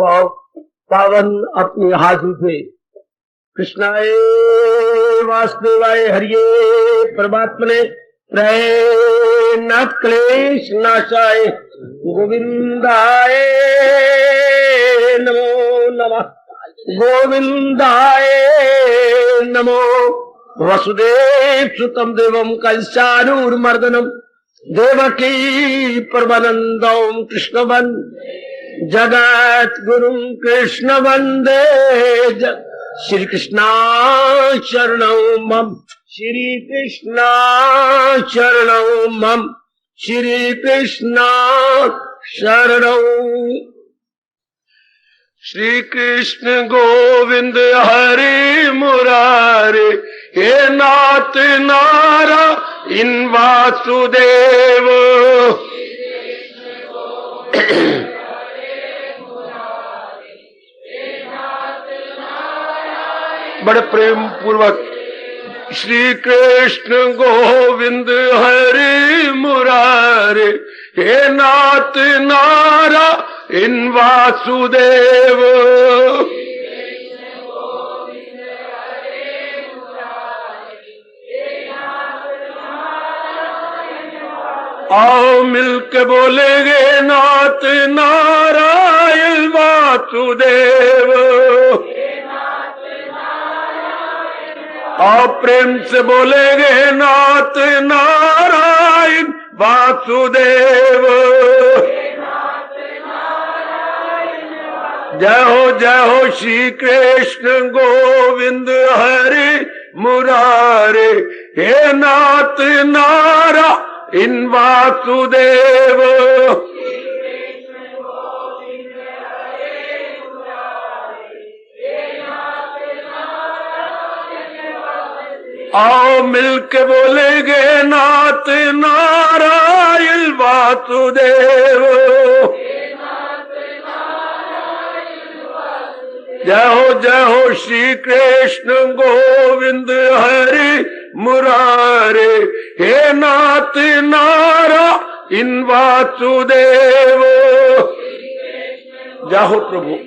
पावन अपने हाथों से कृष्णाय वासुदेवाय हरिये परमात्मने प्रयनाथ क्लेश नाशाय गोविंदाय नमो नमः गोविंदाय नमो वसुदेव सुतम देवम कंसानूरमर्दनम देवकी परमानंदम कृष्ण जगत गुरु कृष्ण वंदे श्री कृष्णा शरणौ मम श्री कृष्णा शरणौ मम श्री कृष्णा शरणौ। श्री कृष्ण गोविंद हरे मुरारे हे नाथ नारायण वासुदेव। बड़े प्रेम पूर्वक श्री कृष्ण गोविंद हरे मुरारे हे नाथ नारायण वासुदेव। आओ मिलके बोलेंगे नाथ नारायण वासुदेव। आओ प्रेम से बोलेंगे नाथ नारायण वासुदेव। जय हो श्री कृष्ण गोविंद हरे मुरारे हे नाथ नारायण वासुदेव। आओ मिलके बोलेंगे नाथ नारायण वासुदेव। जय हो श्री कृष्ण गोविंद हरे मुरारे हे नाथ नारायण वासुदेव। जय हो प्रभु।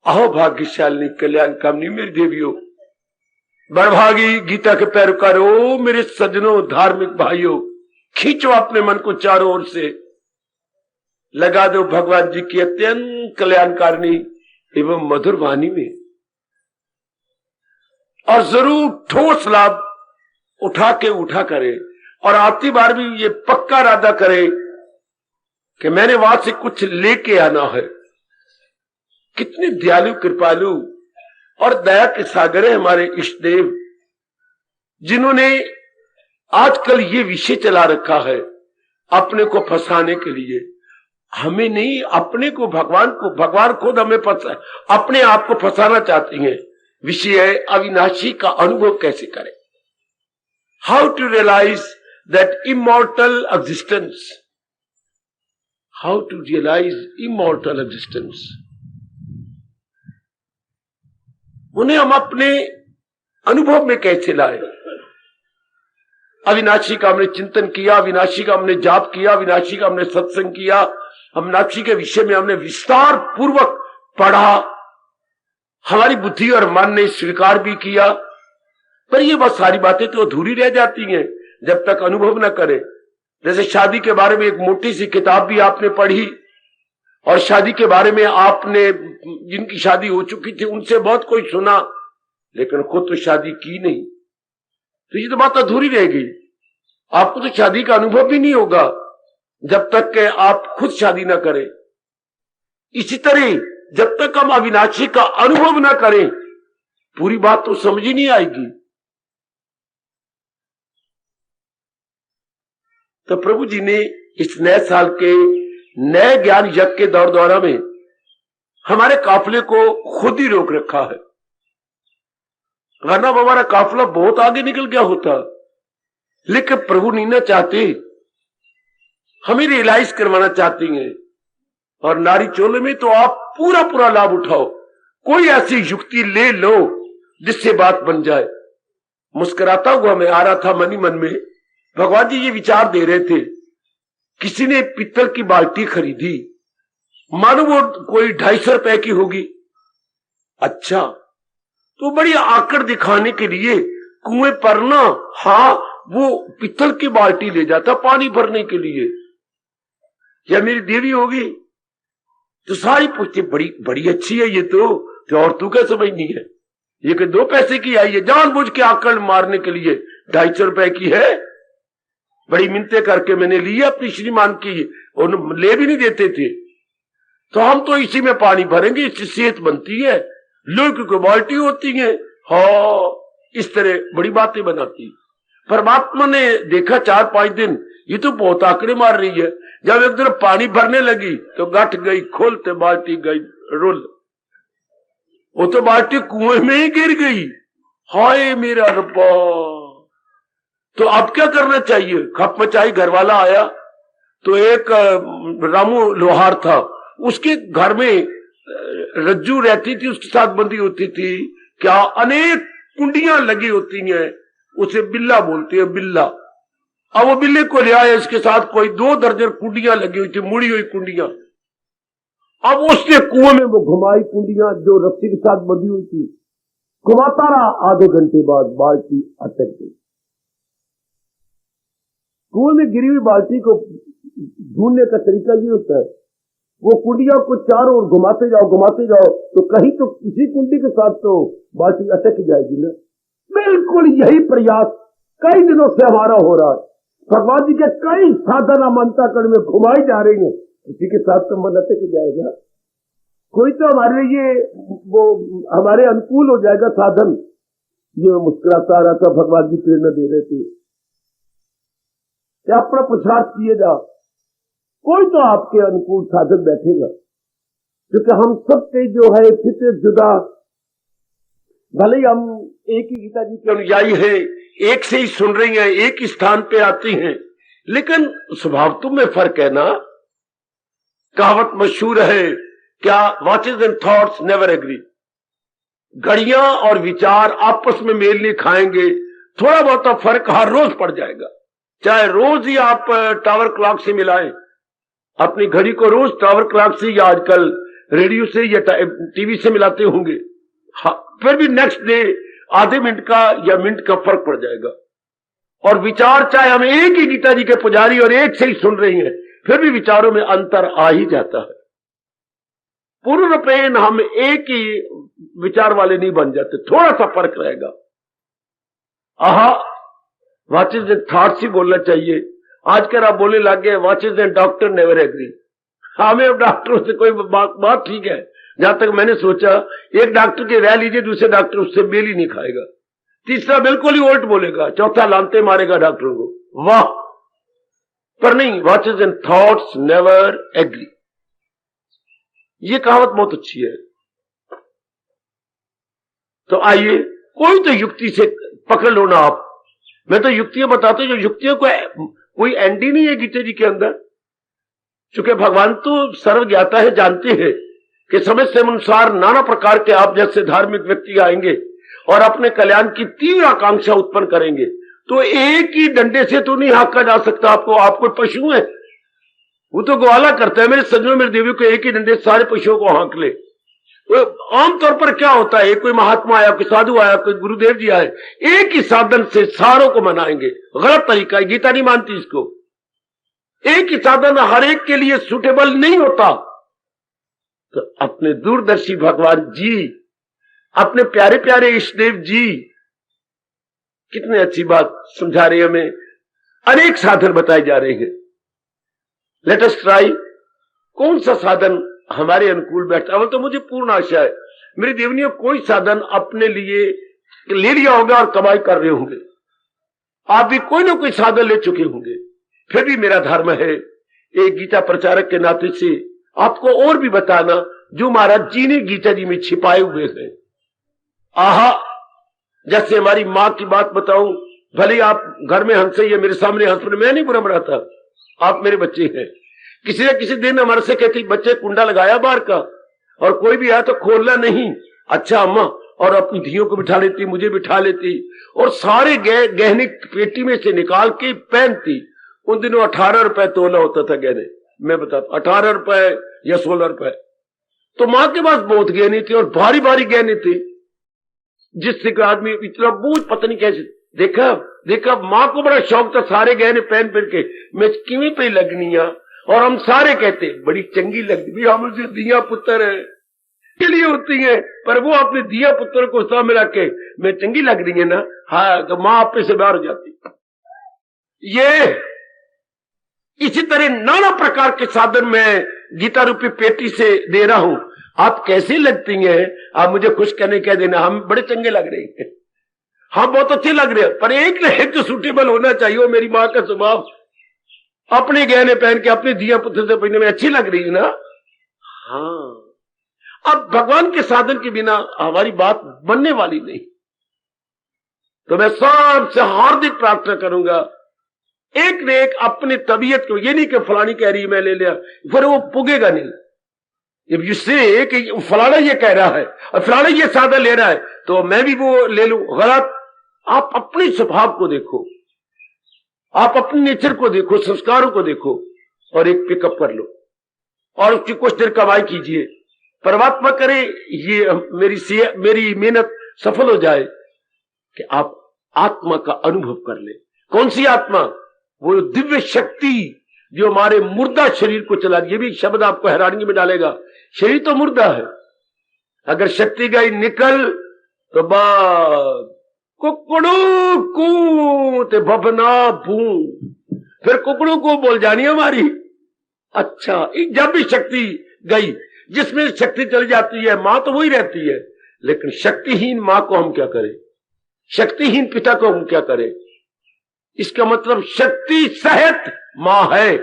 अहो भाग्यशालिनी कल्याण कामनी मेरी देवियों, बड़भागी गीता के पैरोकारों, मेरे सज्जनों धार्मिक भाइयों, खींचो अपने मन को चारों ओर से, लगा दो भगवान जी की अत्यंत कल्याणकारिणी एवं मधुर वाणी में, और जरूर ठोस लाभ उठा करे। और आती बार भी ये पक्का इरादा करे कि मैंने वहां से कुछ लेके आना है। कितने दयालु कृपालु और दया के सागर है हमारे इष्ट देव, जिन्होंने आजकल ये विषय चला रखा है अपने को फंसाने के लिए। हमें नहीं, अपने को, भगवान खुद हमें अपने आप को फंसाना चाहती हैं। विषय है अविनाशी का अनुभव कैसे करें, how to realise that immortal existence, how to realise immortal existence. उन्हें हम अपने अनुभव में कैसे लाए। अविनाशी का हमने चिंतन किया, अविनाशी का हमने जाप किया, अविनाशी का हमने सत्संग किया, अविनाशी के विषय में हमने विस्तार पूर्वक पढ़ा, हमारी बुद्धि और मन ने स्वीकार भी किया, पर ये बहुत सारी बातें तो अधूरी रह जाती हैं जब तक अनुभव न करें। जैसे शादी के बारे में एक मोटी सी किताब भी आपने पढ़ी, और शादी के बारे में आपने, जिनकी शादी हो चुकी थी उनसे बहुत कोई सुना, लेकिन खुद तो शादी की नहीं, तो ये तो बात अधूरी रह गई। आपको तो शादी का अनुभव भी नहीं होगा जब तक कि आप खुद शादी ना करें। इसी तरह जब तक हम अविनाशी का अनुभव ना करें, पूरी बात तो समझ ही नहीं आएगी। तो प्रभु जी ने इस नए साल के नए ज्ञान यज्ञ के दौर दौरा में हमारे काफिले को खुद ही रोक रखा है, वरना हमारा काफिला बहुत आगे निकल गया होता। लेकिन प्रभु नहीं ना चाहते, हमें रियलाइज करवाना चाहती हैं। और नारी चोले में तो आप पूरा लाभ उठाओ, कोई ऐसी युक्ति ले लो जिससे बात बन जाए। मुस्कुराता हुआ मैं आ रहा था मन ही मन में। भगवान जी ये विचार दे रहे थे, किसी ने पीतल की बाल्टी खरीदी, मानो वो कोई 250 रुपए की होगी। अच्छा, तो बड़ी आकड़ दिखाने के लिए कुएं पर ना, हाँ, वो पीतल की बाल्टी ले जाता पानी भरने के लिए। या मेरी देवी होगी तो सारी पूछती, बड़ी बड़ी अच्छी है ये तो और तू क्या समझनी है, ये कि 2 पैसे की आई है, जानबूझ के आकड़ मारने के लिए 250 रुपए की है। बड़ी मिन्नतें करके मैंने ली है अपनी श्रीमान की, और ले भी नहीं देते थे। तो हम तो इसी में पानी भरेंगे, इससे सेहत बनती है, लोग की बाल्टी होती है। हाँ, इस तरह बड़ी बातें बनाती। परमात्मा ने देखा 4-5 दिन ये तो बहुत आंकड़े मार रही है। जब एक दिन पानी भरने लगी तो गठ गई, खोलते बाल्टी गई रुल, वो तो बाल्टी कुएं में ही गिर गई। हाय मेरा रब्बा! तो अब क्या करना चाहिए? खप मचाई। घर वाला आया तो एक रामू लोहार था, उसके घर में रज्जू रहती थी, उसके साथ बंधी होती थी, क्या अनेक कुंडियां लगी होती हैं, उसे बिल्ला बोलते हैं, बिल्ला। अब वो बिल्ले को ले आया, इसके साथ कोई 2 दर्जन कुंडियां लगी हुई थी, मुड़ी हुई कुंडियां। अब उसने कुएं में वो घुमाई कुंडियां जो रस्सी के साथ बंधी हुई थी, घुमाता रहा। आधे घंटे बाद बाल्टी अटक गई। कुएं में गिरी हुई बाल्टी को ढूंढने का तरीका ये होता है, वो कुंडियों को चारों ओर घुमाते जाओ, तो कहीं तो किसी कुंडी के साथ तो बाल्टी अटक जाएगी ना। बिल्कुल यही प्रयास कई दिनों से हमारा हो रहा है। भगवान जी के कई साधन हम अंतःकरण में घुमाई जा रही हैं, किसी के साथ तो मन अटक जाएगा। कोई तो हमारे लिए वो हमारे अनुकूल हो जाएगा साधन। ये मुस्कुराता रहा था, भगवान जी प्रेरणा दे रहे थे, अपना पुरुषार्थ किए जा, कोई तो आपके अनुकूल साधन बैठेगा। क्योंकि हम सबके जो है फिर जुदा, भले ही हम एक ही गीता जी के अनुयायी हैं, एक से ही सुन रही हैं, एक ही स्थान पे आती हैं, लेकिन स्वभाव तो में फर्क है ना। कहावत मशहूर है क्या, watches and thoughts never agree. घड़ियां और विचार आपस में मेल नहीं खाएंगे, थोड़ा बहुत फर्क हर रोज पड़ जाएगा। चाहे रोज ही आप टावर क्लॉक से मिलाएं अपनी घड़ी को, रोज टावर क्लॉक से या आजकल रेडियो से या टीवी से मिलाते होंगे, फिर भी नेक्स्ट डे आधे मिनट का या मिनट का फर्क पड़ जाएगा। और विचार, चाहे हम एक ही गीता जी के पुजारी और एक से ही सुन रही हैं, फिर भी विचारों में अंतर आ ही जाता है। पूर्ण रूपेण हम एक ही विचार वाले नहीं बन जाते, थोड़ा सा फर्क रहेगा। वॉचेस एंड थॉट्स ही बोलना चाहिए। आजकल आप बोलने लग गए watches and doctor never agree. हमें डॉक्टरों से कोई बात ठीक है, जहां तक मैंने सोचा, एक डॉक्टर के रह लीजिए, दूसरे डॉक्टर उससे मेल ही नहीं खाएगा, तीसरा बिल्कुल ही उल्ट बोलेगा, चौथा लानते मारेगा डॉक्टरों को। वाह! पर नहीं, watches and thoughts never agree, ये कहावत बहुत अच्छी है। तो आइए कोई तो युक्ति से पकड़ लो ना आप। मैं तो युक्तियां बताता हूं, जो युक्तियों को कोई एंड ही नहीं है गीता जी के अंदर। चूंकि भगवान तो सर्व ज्ञाता है, जानते हैं कि समय से अनुसार नाना प्रकार के आप जैसे धार्मिक व्यक्ति आएंगे और अपने कल्याण की तीव्र आकांक्षा उत्पन्न करेंगे। तो एक ही डंडे से तो नहीं हाँका जा सकता आपको। आप कोई पशु है, वो तो ग्वाला करता है। मेरे सज्जनों, मेरे देवी को एक ही डंडे से सारे पशुओं को हाँक ले। आमतौर पर क्या होता है, कोई महात्मा आया, कोई साधु आया, कोई गुरुदेव जी आए, एक ही साधन से सारों को मनाएंगे। गलत तरीका है, गीता नहीं मानती इसको। एक ही साधन हर एक के लिए सूटेबल नहीं होता। तो अपने दूरदर्शी भगवान जी, अपने प्यारे प्यारे इष्टदेव जी कितने अच्छी बात समझा रहे हैं हमें। अनेक साधन बताए जा रहे हैं। लेट अस ट्राई, कौन सा साधन हमारे अनुकूल बैठा है। तो मुझे पूर्ण आशा है मेरी देवनियों, कोई साधन अपने लिए ले लिया होगा और कमाई कर रहे होंगे। आप भी कोई ना कोई साधन ले चुके होंगे। फिर भी मेरा धर्म है एक गीता प्रचारक के नाते से आपको और भी बताना जो महाराज जी ने गीता जी में छिपाए हुए हैं। जैसे हमारी माँ की बात बताऊं, भले आप घर में हंसे या मेरे सामने हंस रहे, मैं नहीं बुरा बनाता, आप मेरे बच्चे हैं। किसी न किसी दिन हमारे से कहती, बच्चे कुंडा लगाया बाहर का, और कोई भी आया तो खोलना नहीं। अच्छा अम्मा, और अपनी धियों को बिठा लेती, मुझे बिठा लेती और सारे गहने पेटी में से निकाल के पहनती। उन दिनों 18 रुपए तोला होता था गहने, मैं बताता 18 रुपए या 16 रुपए। तो माँ के पास बहुत गहने थे और भारी भारी गहने थे, जिससे कोई आदमी इतना बोझ पता नहीं कैसे। देखा माँ को बड़ा शौक था सारे गहने पहन के मैं किवें पे लगनी है, और हम सारे कहते बड़ी चंगी लगती भी, हम उसे दिया पुत्र है के लिए होती है, पर वो अपने दिया पुत्र को सामने रख के मैं चंगी लग रही है ना, हाँ, तो माँ आपे से बाहर हो जाती। ये इसी तरह नाना प्रकार के साधन मैं गीता रूपी पेटी से दे रहा हूं। आप कैसी लगती हैं, आप मुझे खुश करने कह देना, हम बड़े चंगे लग रहे हैं, हम बहुत अच्छे लग रहे हैं, पर एक न एक तो सूटेबल होना चाहिए। वो मेरी माँ का स्वभाव, अपने गहने पहन के अपने दिया पुत्र से पहनने में अच्छी लग रही है ना। हाँ, अब भगवान के साधन के बिना हमारी बात बनने वाली नहीं। तो मैं सबसे हार्दिक प्रार्थना करूंगा, एक ने एक अपनी तबीयत को, ये नहीं कि फलानी कह रही मैं ले लिया, फिर वो पुगेगा नहीं। जब इससे कि फलाना ये कह रहा है और फलाना ये साधन ले रहा है तो मैं भी वो ले लूं, गलत। आप अपने स्वभाव को देखो, आप अपने नेचर को देखो, संस्कारों को देखो और एक पिकअप कर लो और उसकी कुछ देर कमाई कीजिए। परमात्मा करे ये मेरी मेहनत सफल हो जाए कि आप आत्मा का अनुभव कर ले। कौन सी आत्मा? वो दिव्य शक्ति जो हमारे मुर्दा शरीर को चला। ये भी शब्द आपको हैरानी में डालेगा, शरीर तो मुर्दा है, अगर शक्ति गई निकल तो बात कुकड़ू कू ते बबना भू, फिर कुकड़ू को बोल जानी हमारी। अच्छा, जब भी शक्ति गई, जिसमें शक्ति चली जाती है मां तो वही रहती है, लेकिन शक्तिहीन मां को हम क्या करें, शक्तिहीन पिता को हम क्या करें? इसका मतलब शक्ति सहित मां है,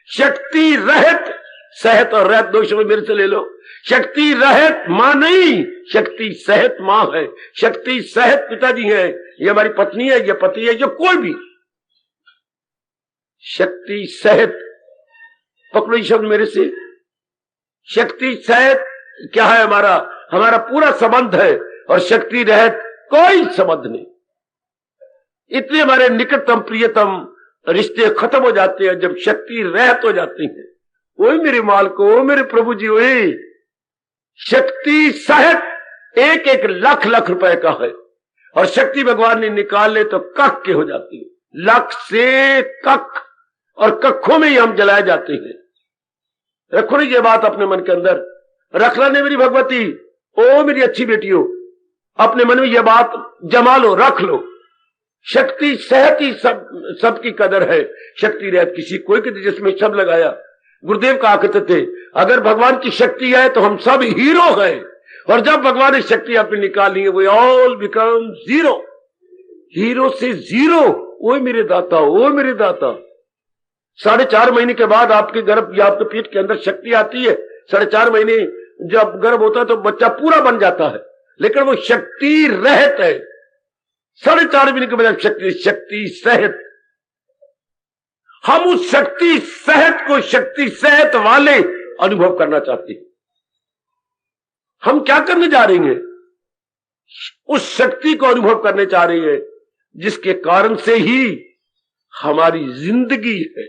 शक्ति रहित, सहित और रहित दो शब्द मेरे से ले लो। शक्ति रहित मां नहीं, शक्ति सहित मां है। शक्ति सहित पिताजी है, ये हमारी पत्नी है, ये पति है, ये कोई भी। शक्ति सहित, पकड़ो ये शब्द मेरे से। शक्ति सहित क्या है? हमारा पूरा संबंध है, और शक्ति रहित कोई संबंध नहीं। इतने हमारे निकटतम प्रियतम रिश्ते खत्म हो जाते हैं जब शक्ति रहित हो जाती है। वही मेरे मालिक, वो मेरे प्रभु जी, वही शक्ति सहित एक एक लाख लाख रुपए का है, और शक्ति भगवान ने निकाल ले तो कख के हो जाती है। लाख से कख, और कखों में ही हम जलाए जाते हैं। रखो नहीं ये बात अपने मन के अंदर, रख ला ने मेरी भगवती, ओ मेरी अच्छी बेटियों, अपने मन में यह बात जमा लो, रख लो। शक्ति सहित ही सबकी कदर है, शक्ति रहित किसी कोई के, जिसमें शब्द लगाया। गुरुदेव कहा करते थे, अगर भगवान की शक्ति है तो हम सब हीरो हैं, और जब भगवान ने शक्ति अपनी निकाली है, we all become zero. Hero से जीरो, वो मेरे दाता, वो मेरे दाता। 4.5 महीने के बाद आपके गर्भ या आपके पेट के अंदर शक्ति आती है। 4.5 महीने जब गर्भ होता है तो बच्चा पूरा बन जाता है, लेकिन वो शक्ति रहित है। 4.5 महीने के बाद शक्ति सहित। हम उस शक्ति सहित को शक्ति सहित वाले अनुभव करना चाहते हैं। हम क्या करने जा रहे हैं? उस शक्ति को अनुभव करने जा रहे हैं जिसके कारण से ही हमारी जिंदगी है,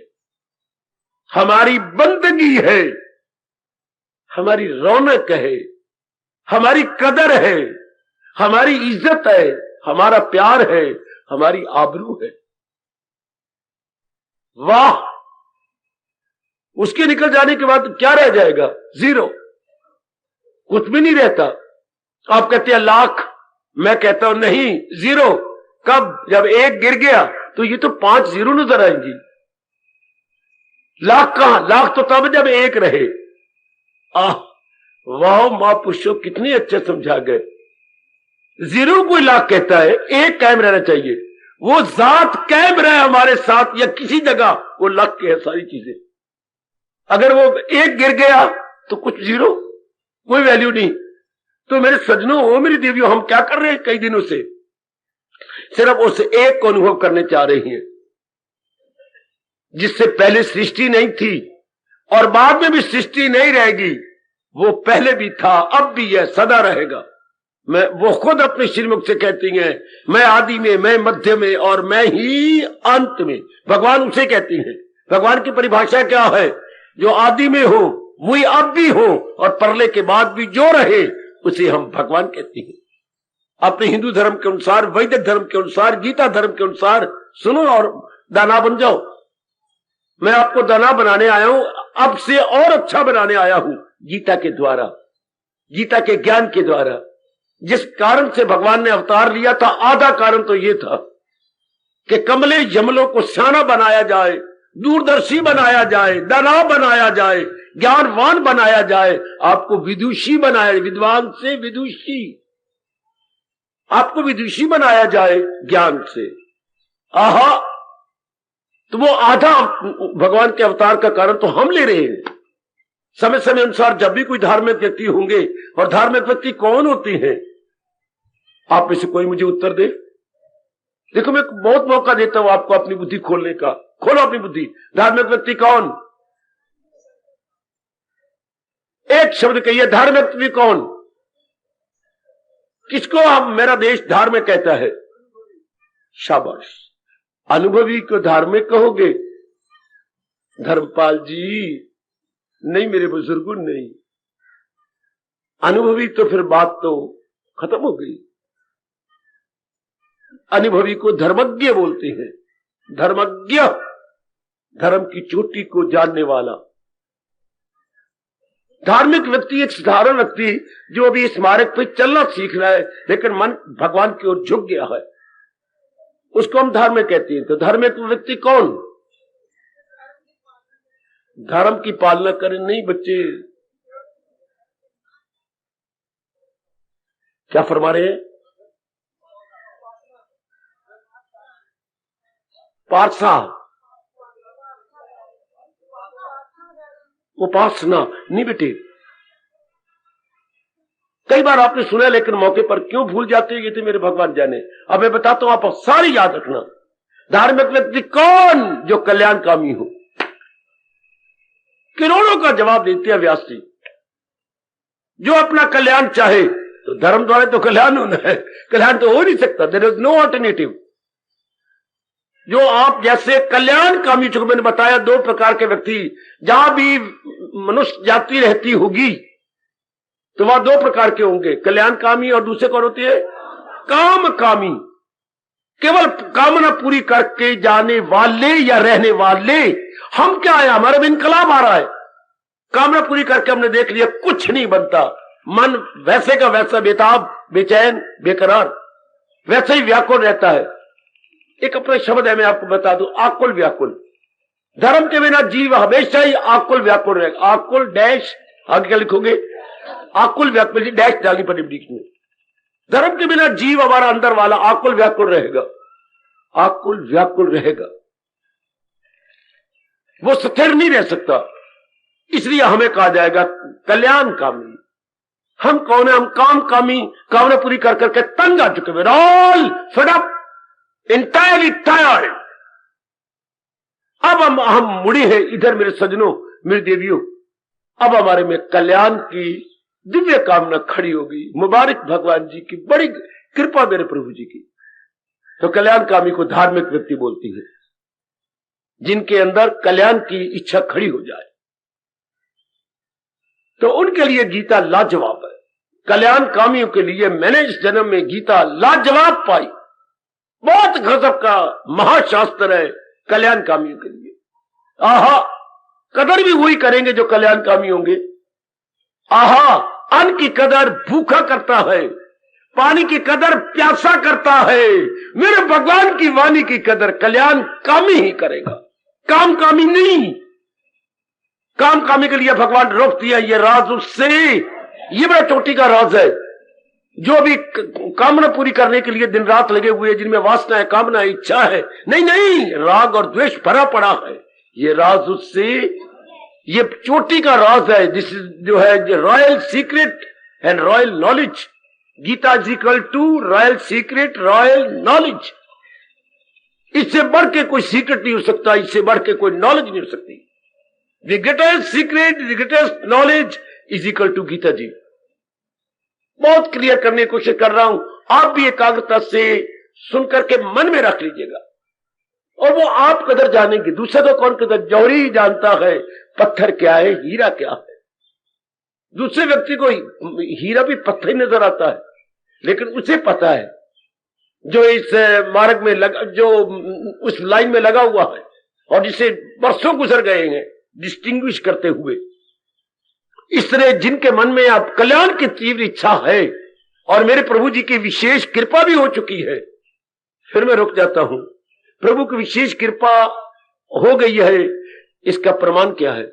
हमारी बंदगी है, हमारी रौनक है, हमारी कदर है, हमारी इज्जत है, हमारा प्यार है, हमारी आबरू है। वाह! उसके निकल जाने के बाद क्या रह जाएगा? जीरो, कुछ भी नहीं रहता। आप कहते हैं लाख, मैं कहता हूं नहीं, जीरो। कब? जब एक गिर गया तो ये तो 5 जीरो नजर आएंगी। लाख कहां? लाख तो तब जब एक रहे। वाह महापुरुषों, कितने अच्छे समझा गए। जीरो कोई लाख कहता है, एक कायम रहना चाहिए। वो जात कायम रहे हमारे साथ या किसी जगह, वो लाख के है सारी चीजें। अगर वो एक गिर गया तो कुछ जीरो, कोई वैल्यू नहीं। तो मेरे सज्जनों, वो मेरी देवियों, हम क्या कर रहे हैं कई दिनों से? सिर्फ उस एक को अनुभव करने चाह रही हैं जिससे पहले सृष्टि नहीं थी और बाद में भी सृष्टि नहीं रहेगी। वो पहले भी था, अब भी है, सदा रहेगा। मैं, वो खुद अपने श्रीमुख से कहती हैं, मैं आदि में, मैं मध्य में और मैं ही अंत में। भगवान उसे कहती हैं। भगवान की परिभाषा क्या है? जो आदि में हो वही अब भी हो और परले के बाद भी जो रहे उसे हम भगवान कहते हैं। अपने हिंदू धर्म के अनुसार, वैदिक धर्म के अनुसार, गीता धर्म के अनुसार सुनो और दाना बन जाओ। मैं आपको दाना बनाने आया हूं, अब से और अच्छा बनाने आया हूं गीता के द्वारा, गीता के ज्ञान के द्वारा। जिस कारण से भगवान ने अवतार लिया था, आधा कारण तो यह था कि कमले जमलों को सियाना बनाया जाए, दूरदर्शी बनाया जाए, दाना बनाया जाए, ज्ञानवान बनाया जाए, आपको विदुषी बनाया, विद्वान से विदुषी, आपको विदुषी बनाया जाए ज्ञान से। आहा, तो वो आधा भगवान के अवतार का कारण तो हम ले रहे हैं। समय समय अनुसार जब भी कोई धार्मिक व्यक्ति होंगे, और धार्मिक व्यक्ति कौन होते हैं? आप में से कोई मुझे उत्तर दे। देखो, मैं बहुत मौका देता हूं आपको अपनी बुद्धि खोलने का। खोलो अपनी बुद्धि। धार्मिक व्यक्ति कौन? एक शब्द कहिए, धार्मिक व्यक्ति कौन? किसको हम मेरा देश धार्मिक कहता है? शाबाश। अनुभवी को धार्मिक कहोगे? धर्मपाल जी नहीं, मेरे बुजुर्गों नहीं। अनुभवी तो फिर बात तो खत्म हो गई। अनुभवी को धर्मज्ञ बोलते हैं। धर्मज्ञ, धर्म की चोटी को जानने वाला। धार्मिक व्यक्ति एक साधारण व्यक्ति जो अभी इस मार्ग पे चलना सीख रहा है, लेकिन मन भगवान की ओर झुक गया है, उसको हम धार्मिक कहते हैं। तो धार्मिक व्यक्ति कौन? धर्म की पालना करें नहीं बच्चे। क्या फरमा रहे हैं? पारसा, उपासना नहीं बेटे। कई बार आपने सुना, लेकिन मौके पर क्यों भूल जाते हैं ये तो मेरे भगवान जाने। अब मैं बताता हूं, आप सारी याद रखना। धार्मिक व्यक्ति कौन? जो कल्याणकामी हो। करोड़ों का जवाब देते हैं व्यास जी। जो अपना कल्याण चाहे, तो धर्म द्वारा तो कल्याण होना है, कल्याण तो हो नहीं सकता। There is no alternative. जो आप जैसे कल्याणकामी, जो मैंने बताया, दो प्रकार के व्यक्ति, जहां भी मनुष्य जाति रहती होगी तो वह दो प्रकार के होंगे, कल्याणकामी और दूसरे कौन होते हैं? कामकामी। केवल कामना पूरी करके जाने वाले या रहने वाले। हम क्या है? हमारे में इनकलाब आ रहा है। कामना पूरी करके हमने देख लिया कुछ नहीं बनता। मन वैसे का वैसा बेताब, बेचैन, बेकरार, वैसे ही व्याकुल रहता है। एक अपना शब्द है, मैं आपको बता दूं, आकुल व्याकुल। धर्म के बिना जीव हमेशा ही आकुल व्याकुल रहेगा। आकुल डैश, आगे क्या लिखोगे? आकुल व्याकुल, डैश डालनी पड़ेगी बीच में। धर्म के बिना जीव हमारा अंदर वाला आकुल व्याकुल रहेगा, आकुल व्याकुल रहेगा, वो स्थिर नहीं रह सकता। इसलिए हमें कहा जाएगा कल्याणकामी। हम कौन है? हम कामकामी, कामना पूरी कर करके तंग आ चुके हैं। All fed up, entirely tired. अब हम मुड़े हैं इधर मेरे सज्जनों, मेरी देवियों। अब हमारे में कल्याण की दिव्य कामना खड़ी हो गई। मुबारक भगवान जी की, बड़ी कृपा मेरे प्रभु जी की। तो कल्याणकामी को धार्मिक व्यक्ति बोलती है, जिनके अंदर कल्याण की इच्छा खड़ी हो जाए। तो उनके लिए गीता लाजवाब है। कल्याणकामियों के लिए मैंने इस जन्म में गीता लाजवाब पाई। बहुत गजब का महाशास्त्र है कल्याणकामियों के लिए। आहा, कदर भी वही करेंगे जो कल्याणकामी होंगे। आहा, अन्न की कदर भूखा करता है, पानी की कदर प्यासा करता है। मेरे भगवान की वाणी की कदर कल्याणकामी ही करेगा, कामकामी नहीं। कामकामी के लिए भगवान रोक दिया, ये राज उससे, ये बड़ा चोटी का राज है। जो भी कामना पूरी करने के लिए दिन रात लगे हुए, जिनमें वासना है, कामना है, इच्छा है, नहीं नहीं, राग और द्वेष भरा पड़ा है, ये राज उससे, ये चोटी का राज है। दिस जो है royal secret and royal knowledge. Gita is equal to royal secret, royal knowledge. इससे बढ़ के कोई सीक्रेट नहीं हो सकता, इससे बढ़ के कोई नॉलेज नहीं हो सकती। The greatest secret, the greatest knowledge is equal to Gita ji. बहुत क्लियर करने की कोशिश कर रहा हूं, आप भी एकाग्रता से सुनकर के मन में रख लीजिएगा और वो आप कदर जानेंगे। दूसरा तो कौन कदर, जौहरी ही जानता है पत्थर क्या है, हीरा क्या है। दूसरे व्यक्ति को हीरा भी पत्थर ही नजर आता है, लेकिन उसे पता है जो इस मार्ग में लगा, जो उस लाइन में लगा हुआ है और जिसे वर्षों गुजर गए हैं डिस्टिंग्विश करते हुए। इस तरह जिनके मन में अब कल्याण की तीव्र इच्छा है और मेरे प्रभु जी की विशेष कृपा भी हो चुकी है, फिर मैं रुक जाता हूं। प्रभु की विशेष कृपा हो गई है, इसका प्रमाण क्या है?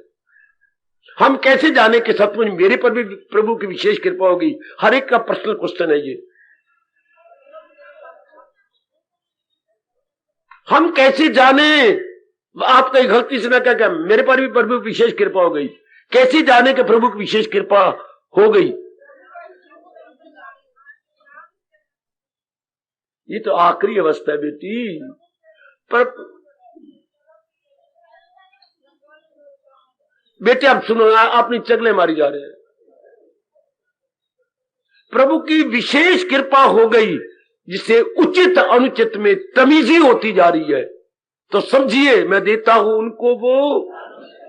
हम कैसे जाने कि सचमुच मेरे पर भी प्रभु की विशेष कृपा होगी? हर एक का पर्सनल क्वेश्चन है ये। हम कैसे जाने? आप कहीं गलती से ना क्या मेरे पर भी प्रभु की विशेष कृपा हो गई? कैसे जाने कि प्रभु की विशेष कृपा हो गई? ये तो आखिरी अवस्था है बेटी। पर बेटे आप सुनो, अपनी चगले मारी जा रहे हैं। प्रभु की विशेष कृपा हो गई जिसे उचित अनुचित में तमीजी होती जा रही है, तो समझिए मैं देता हूं उनको, वो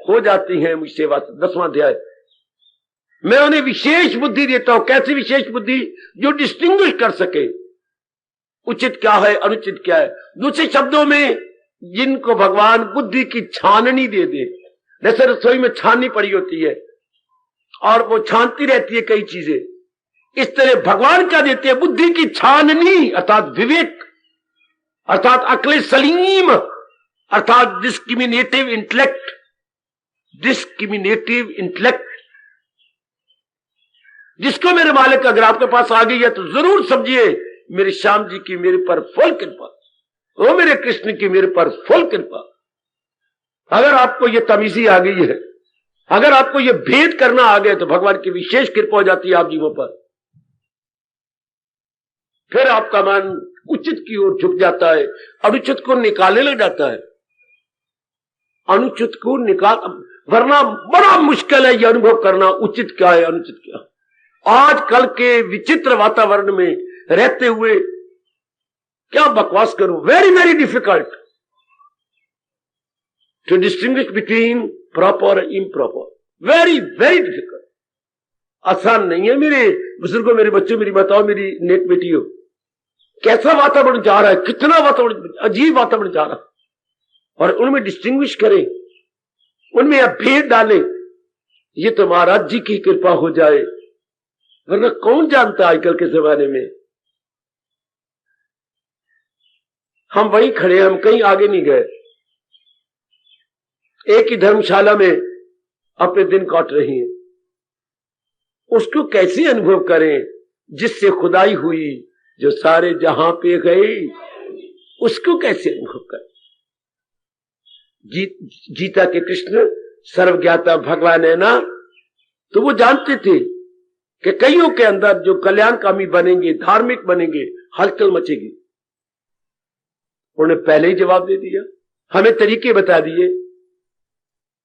हो जाती हैं मुझसे बात। 10वां अध्याय मैं उन्हें विशेष बुद्धि देता हूं। कैसी विशेष बुद्धि? जो डिस्टिंग्विश कर सके उचित क्या है, अनुचित क्या है। दूसरे शब्दों में जिनको भगवान बुद्धि की छाननी दे दे, जैसे रसोई में छाननी पड़ी होती है और वो छानती रहती है कई चीजें, इस तरह भगवान क्या देते हैं? बुद्धि की छाननी, अर्थात विवेक, अर्थात अक्ल सलीम, अर्थात डिस्क्रिमिनेटिव इंटेलेक्ट। डिस्क्रिमिनेटिव इंटेलेक्ट जिसको मेरे मालिक अगर आपके पास आ गई है तो जरूर समझिए मेरे श्याम जी की मेरे पर फुल कृपा, वो मेरे कृष्ण की मेरे पर फुल कृपा। अगर आपको ये तमीजी आ गई है, अगर आपको ये भेद करना आ गया, तो भगवान की विशेष कृपा हो जाती है आप जीवों पर। फिर आपका मन उचित की ओर झुक जाता है, अनुचित को निकालने लग जाता है। अनुचित को निकाल, वरना बड़ा मुश्किल है ये अनुभव करना उचित क्या है, अनुचित क्या है। आजकल के विचित्र वातावरण में रहते हुए क्या बकवास करूं, very very difficult to distinguish between proper और इम्प्रॉपर, वेरी वेरी डिफिकल्ट। आसान नहीं है मेरे बुजुर्गों, मेरे बच्चों, मेरी बताओ, मेरी नेक बेटियों, कैसा वातावरण जा रहा है, कितना वातावरण, अजीब वातावरण जा रहा है। और उनमें डिस्टिंग्विश करें, उनमें भेद डालें, ये तो महाराज जी की कृपा हो जाए, वरना कौन जानता आजकल के जमाने में। हम वहीं खड़े, हम कहीं आगे नहीं गए, एक ही धर्मशाला में अपने दिन काट रही हैं। उसको कैसे अनुभव करें जिससे खुदाई हुई, जो सारे जहां पे गई, उसको कैसे अनुभव करें? गीता के कृष्ण सर्वज्ञाता भगवान है ना, तो वो जानते थे कि कईयों के अंदर जो कल्याणकामी बनेंगे, धार्मिक बनेंगे, हलचल मचेगी। उन्होंने पहले ही जवाब दे दिया, हमें तरीके बता दिए,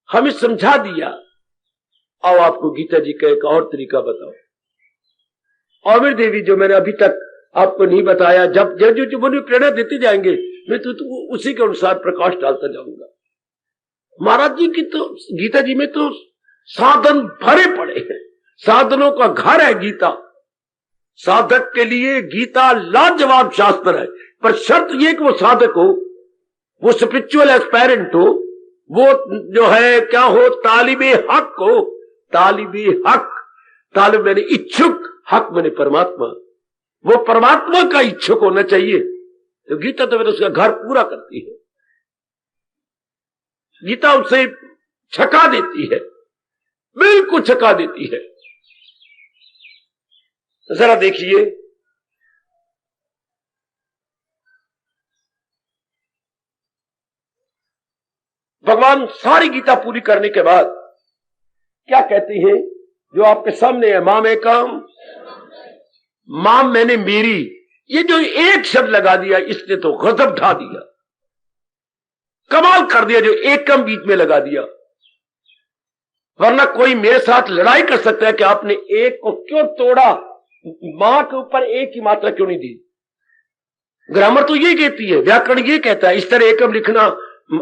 हमें समझा दिया। आओ आपको गीता जी का एक और तरीका बताओ। अमर देवी जो मैंने अभी तक आपको नहीं बताया, जब जो मुझे प्रेरणा देते जाएंगे मैं तो उसी के अनुसार प्रकाश डालता जाऊंगा। महाराज जी की तो गीता जी में तो साधन भरे पड़े हैं, साधनों का घर है गीता। साधक के लिए गीता लाजवाब शास्त्र है, पर शर्त यह कि वो साधक हो, वो स्पिरिचुअल एस्पायरेंट हो, वो जो है क्या हो, तालिबे हक हो। तालिबे हक, तालिब मैंने इच्छुक, हक मैंने परमात्मा, वो परमात्मा का इच्छुक होना चाहिए। तो गीता तो फिर उसका घर पूरा करती है। गीता उसे छका देती है, बिल्कुल छका देती है। जरा देखिए, भगवान सारी गीता पूरी करने के बाद क्या कहती हैं, जो आपके सामने है, माम एकम, माम मैंने मेरी। ये जो एक शब्द लगा दिया, इसने तो गजब ढा दिया, कमाल कर दिया, जो एकम बीच में लगा दिया। वरना कोई मेरे साथ लड़ाई कर सकता है कि आपने एक को क्यों तोड़ा, मां के ऊपर एक ही मात्रा क्यों नहीं दी? ग्रामर तो ये कहती है, व्याकरण ये कहता है, इस तरह एकम लिखना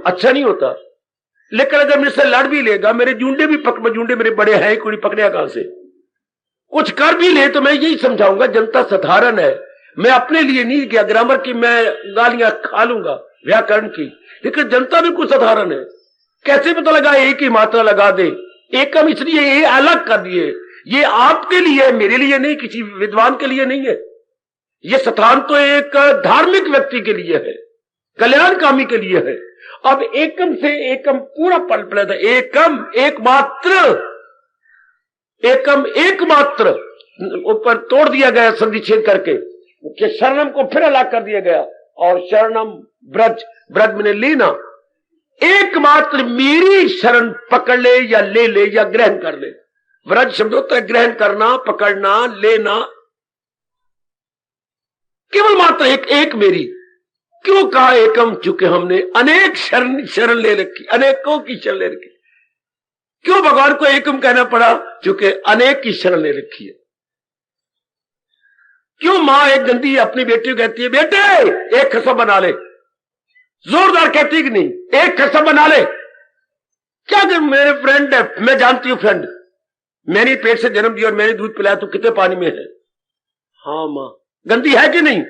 अच्छा नहीं होता। लेकिन अगर मेरे से लड़ भी लेगा, मेरे जूंडे भी जूंडे मेरे बड़े हैं, कोई पकड़ेगा कहां से? कुछ कर भी ले तो मैं यही समझाऊंगा, जनता साधारण है, मैं अपने लिए नहीं किया ग्रामर की मैं गालियां खा लूंगा व्याकरण की, लेकिन जनता बिल्कुल साधारण है। कैसे पता लगा एक ही मात्रा लगा दे? एकम इसलिए ये अलग कर दिए, ये आपके लिए है, मेरे लिए नहीं, किसी विद्वान के लिए नहीं है। ये स्थान तो एक धार्मिक व्यक्ति के लिए है, कल्याणकामी के लिए है। अब एकम से एकम पूरा पल पड़ा था, एकम एकमात्र, एकम एकमात्र ऊपर तोड़ दिया गया संधि छेद करके, कि शरणम को फिर अलग कर दिया गया, और शरणम ब्रज, ब्रज मैंने लेना, एकमात्र मेरी शरण पकड़ ले या ले या ग्रहण कर ले। ब्रज शब्द होता है ग्रहण करना, पकड़ना, लेना, केवल मात्र एक मेरी। क्यों कहा एकम? चूंकि हमने अनेक शरण ले रखी, अनेकों की शरण ले रखी। क्यों भगवान को एकम कहना पड़ा? चूंकि अनेक की शरण ले रखी है। क्यों मां एक गंदी अपनी बेटी को कहती है, बेटे एक खसम बना ले, जोरदार कहती कि नहीं, एक खसम बना ले। क्या कर, मेरे फ्रेंड है, मैं जानती हूं फ्रेंड, मैंने पेट से जन्म दिया और मैंने दूध पिलाया, तो कितने पानी में है? हाँ मां, गंदी है कि नहीं?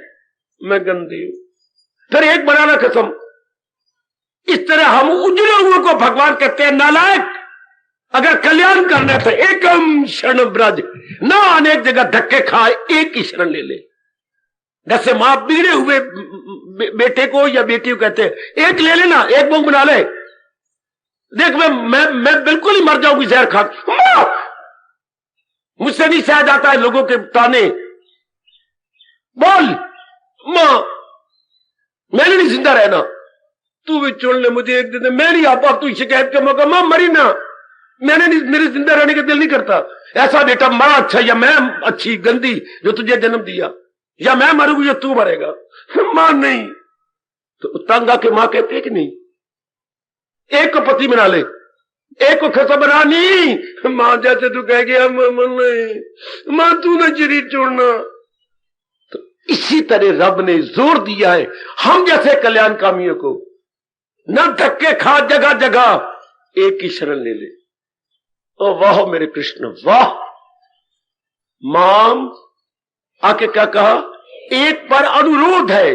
मैं गंदी हूं, फिर एक बनाना कसम। इस तरह हम उजड़े हुए को भगवान कहते हैं नालायक। अगर कल्याण करना है तो एकम शरण ब्रज, ना अनेक जगह धक्के खाए, एक ही शरण ले ले। जैसे मां बिगड़े हुए बेटे को या बेटी को कहते हैं एक ले लेना, एक बोंग बना ले, देख मैं बिल्कुल ही मर जाऊंगी जहर खा, मुझसे नहीं सहा जाता है लोगों के ताने, बोल मां मैंने नहीं जिंदा रहना, तू भी चुन ले मुझे एक दिन, मैं नहीं आप तू शिकायत का मौका, मां मरी ना, मैंने नहीं, मेरे जिंदा रहने का दिल नहीं करता। ऐसा बेटा मरा अच्छा, या मैं अच्छी गंदी जो तुझे जन्म दिया, या मैं मरूंगी या तू मरेगा? मां नहीं, तो तंग आके मां कहती है कि नहीं, एक को पति बना ले, एक को खसा बना नहीं। मां जैसे तू कह गया मां तू ना शरीर छोड़ना। तो इसी तरह रब ने जोर दिया है हम जैसे कल्याणकामियों को, न धक्के खा, जगह जगह एक ही शरण ले ले। ओ वाह मेरे कृष्ण वाह। मां आके क्या कहा? एक पर अनुरोध है,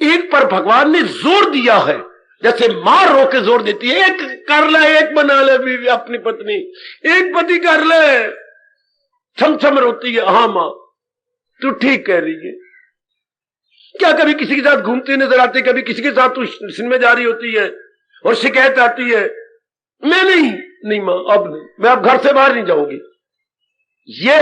एक पर भगवान ने जोर दिया है। जैसे मां रो के जोर देती है, एक कर ले, एक बना ले बीवी अपनी पत्नी, एक पति कर ले, छम छम रोती है। हाँ मां तू ठीक कह रही है। क्या कभी किसी के साथ घूमती नजर आती, कभी किसी के साथ तू सिनेमा जा रही होती है और शिकायत आती है, मैं नहीं मां अब नहीं, मैं अब घर से बाहर नहीं जाऊंगी। ये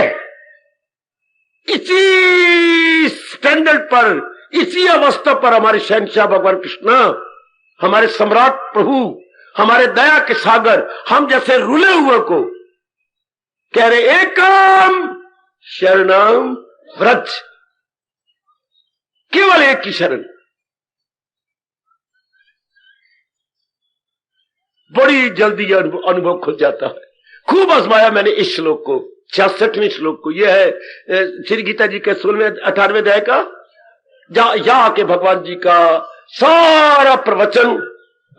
इसी स्टैंडर्ड पर, इसी अवस्था पर हमारे शहंशाह भगवान कृष्ण, हमारे सम्राट प्रभु, हमारे दया के सागर, हम जैसे रुले हुए को कह रहे एकम शरणम व्रज, केवल एक की शरण। बड़ी जल्दी अनुभव खुल जाता है। खूब आजमाया मैंने इस श्लोक को, 66वें श्लोक को। यह है श्री गीता जी के 16वें 18वें अध्याय का, यहां आके भगवान जी का सारा प्रवचन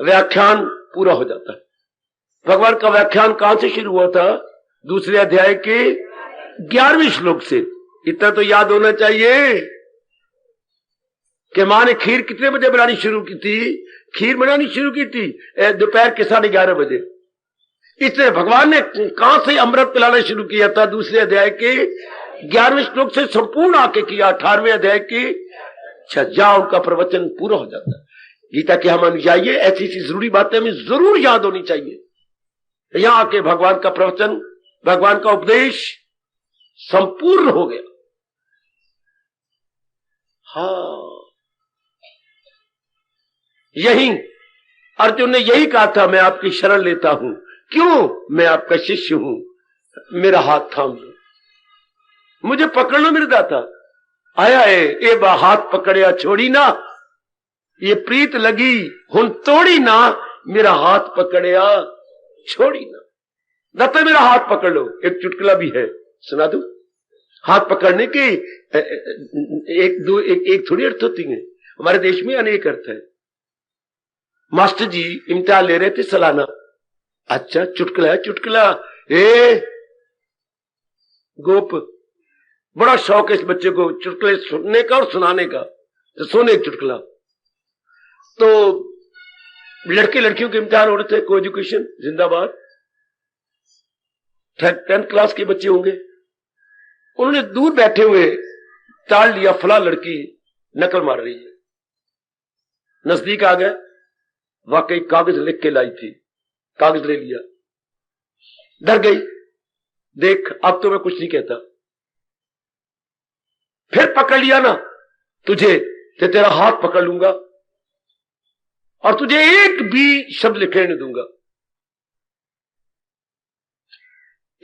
व्याख्यान पूरा हो जाता है। भगवान का व्याख्यान कहां से शुरू हुआ था? दूसरे अध्याय के 11वें श्लोक से। इतना तो याद होना चाहिए कि मां ने खीर कितने बजे बनानी शुरू की थी? खीर बनानी शुरू की थी दोपहर के 11:30 बजे। इसलिए भगवान ने कहां से अमृत पिलाना शुरू किया था? दूसरे अध्याय के 11वें श्लोक से संपूर्ण आके किया 18वें अध्याय के। जहां उनका प्रवचन पूरा हो जाता है। गीता के हम अनुयायी, ऐसी ऐसी जरूरी बातें हमें जरूर याद होनी चाहिए। यहां आके भगवान का प्रवचन, भगवान का उपदेश संपूर्ण हो गया। हाँ, यही अर्जुन ने यही कहा था, मैं आपकी शरण लेता हूं। क्यों? मैं आपका शिष्य हूं, मेरा हाथ थाम लो, मुझे पकड़ना मेरे दाता आया है, ए बा हाथ पकड़िया छोड़ी ना, ये प्रीत लगी हुन तोड़ी ना, मेरा हाथ पकड़िया छोड़ी ना। दाता मेरा हाथ पकड़ लो। एक चुटकुला भी है, सुना दूं? हाथ पकड़ने के एक थोड़ी अर्थ होती है, हमारे देश में अनेक अर्थ है। मास्टर जी इम्तिहान ले रहे थे सालाना, अच्छा चुटकुला है चुटकुला, गोप, बड़ा शौक है इस बच्चे को चुटकुले सुनने का और सुनाने का, तो सोने एक चुटकुला। तो लड़के लड़कियों के इम्तिहान हो रहे थे, को एजुकेशन जिंदाबाद, 10th क्लास के बच्चे होंगे। उन्होंने दूर बैठे हुए ताल लिया, फला लड़की नकल मार रही है। नजदीक आ गए, वाकई कागज लिख के लाई थी, कागज ले लिया, डर गई, देख अब तो मैं कुछ नहीं कहता, फिर पकड़ लिया ना तुझे तो तेरा हाथ पकड़ लूंगा और तुझे एक भी शब्द लिखने नहीं दूंगा।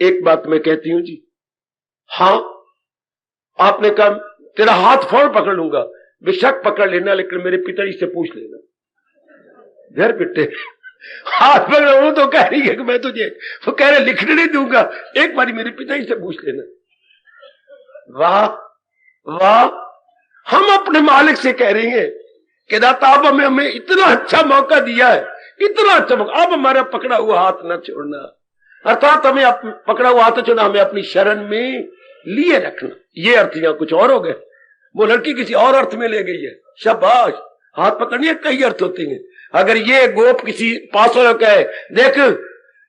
एक बात मैं कहती हूं जी, हां आपने कहा तेरा हाथ फौरन पकड़ लूंगा, बेशक पकड़ लेना, लेकिन मेरे पिताजी से पूछ लेना। घर पिटे हाथ पकड़, तो कह रही है कि मैं तुझे, वो कह रहे लिखने नहीं दूंगा, एक बारी मेरे पिताजी से पूछ लेना। वाह वाह, हम अपने मालिक से कह रही हैं कि दाता आप हमें इतना अच्छा मौका दिया है, इतना अच्छा मौका, अब हमारा पकड़ा हुआ हाथ न छोड़ना, अर्थात हमें पकड़ा हुआ हाथ छोड़ना, हमें अपनी शरण में लिए रखना। ये अर्थ यहाँ कुछ और हो गए, वो लड़की किसी और अर्थ में ले गई है। शाबाश, हाथ पकड़ने कई अर्थ होते हैं। अगर ये गोप किसी पास वाला कहे, देख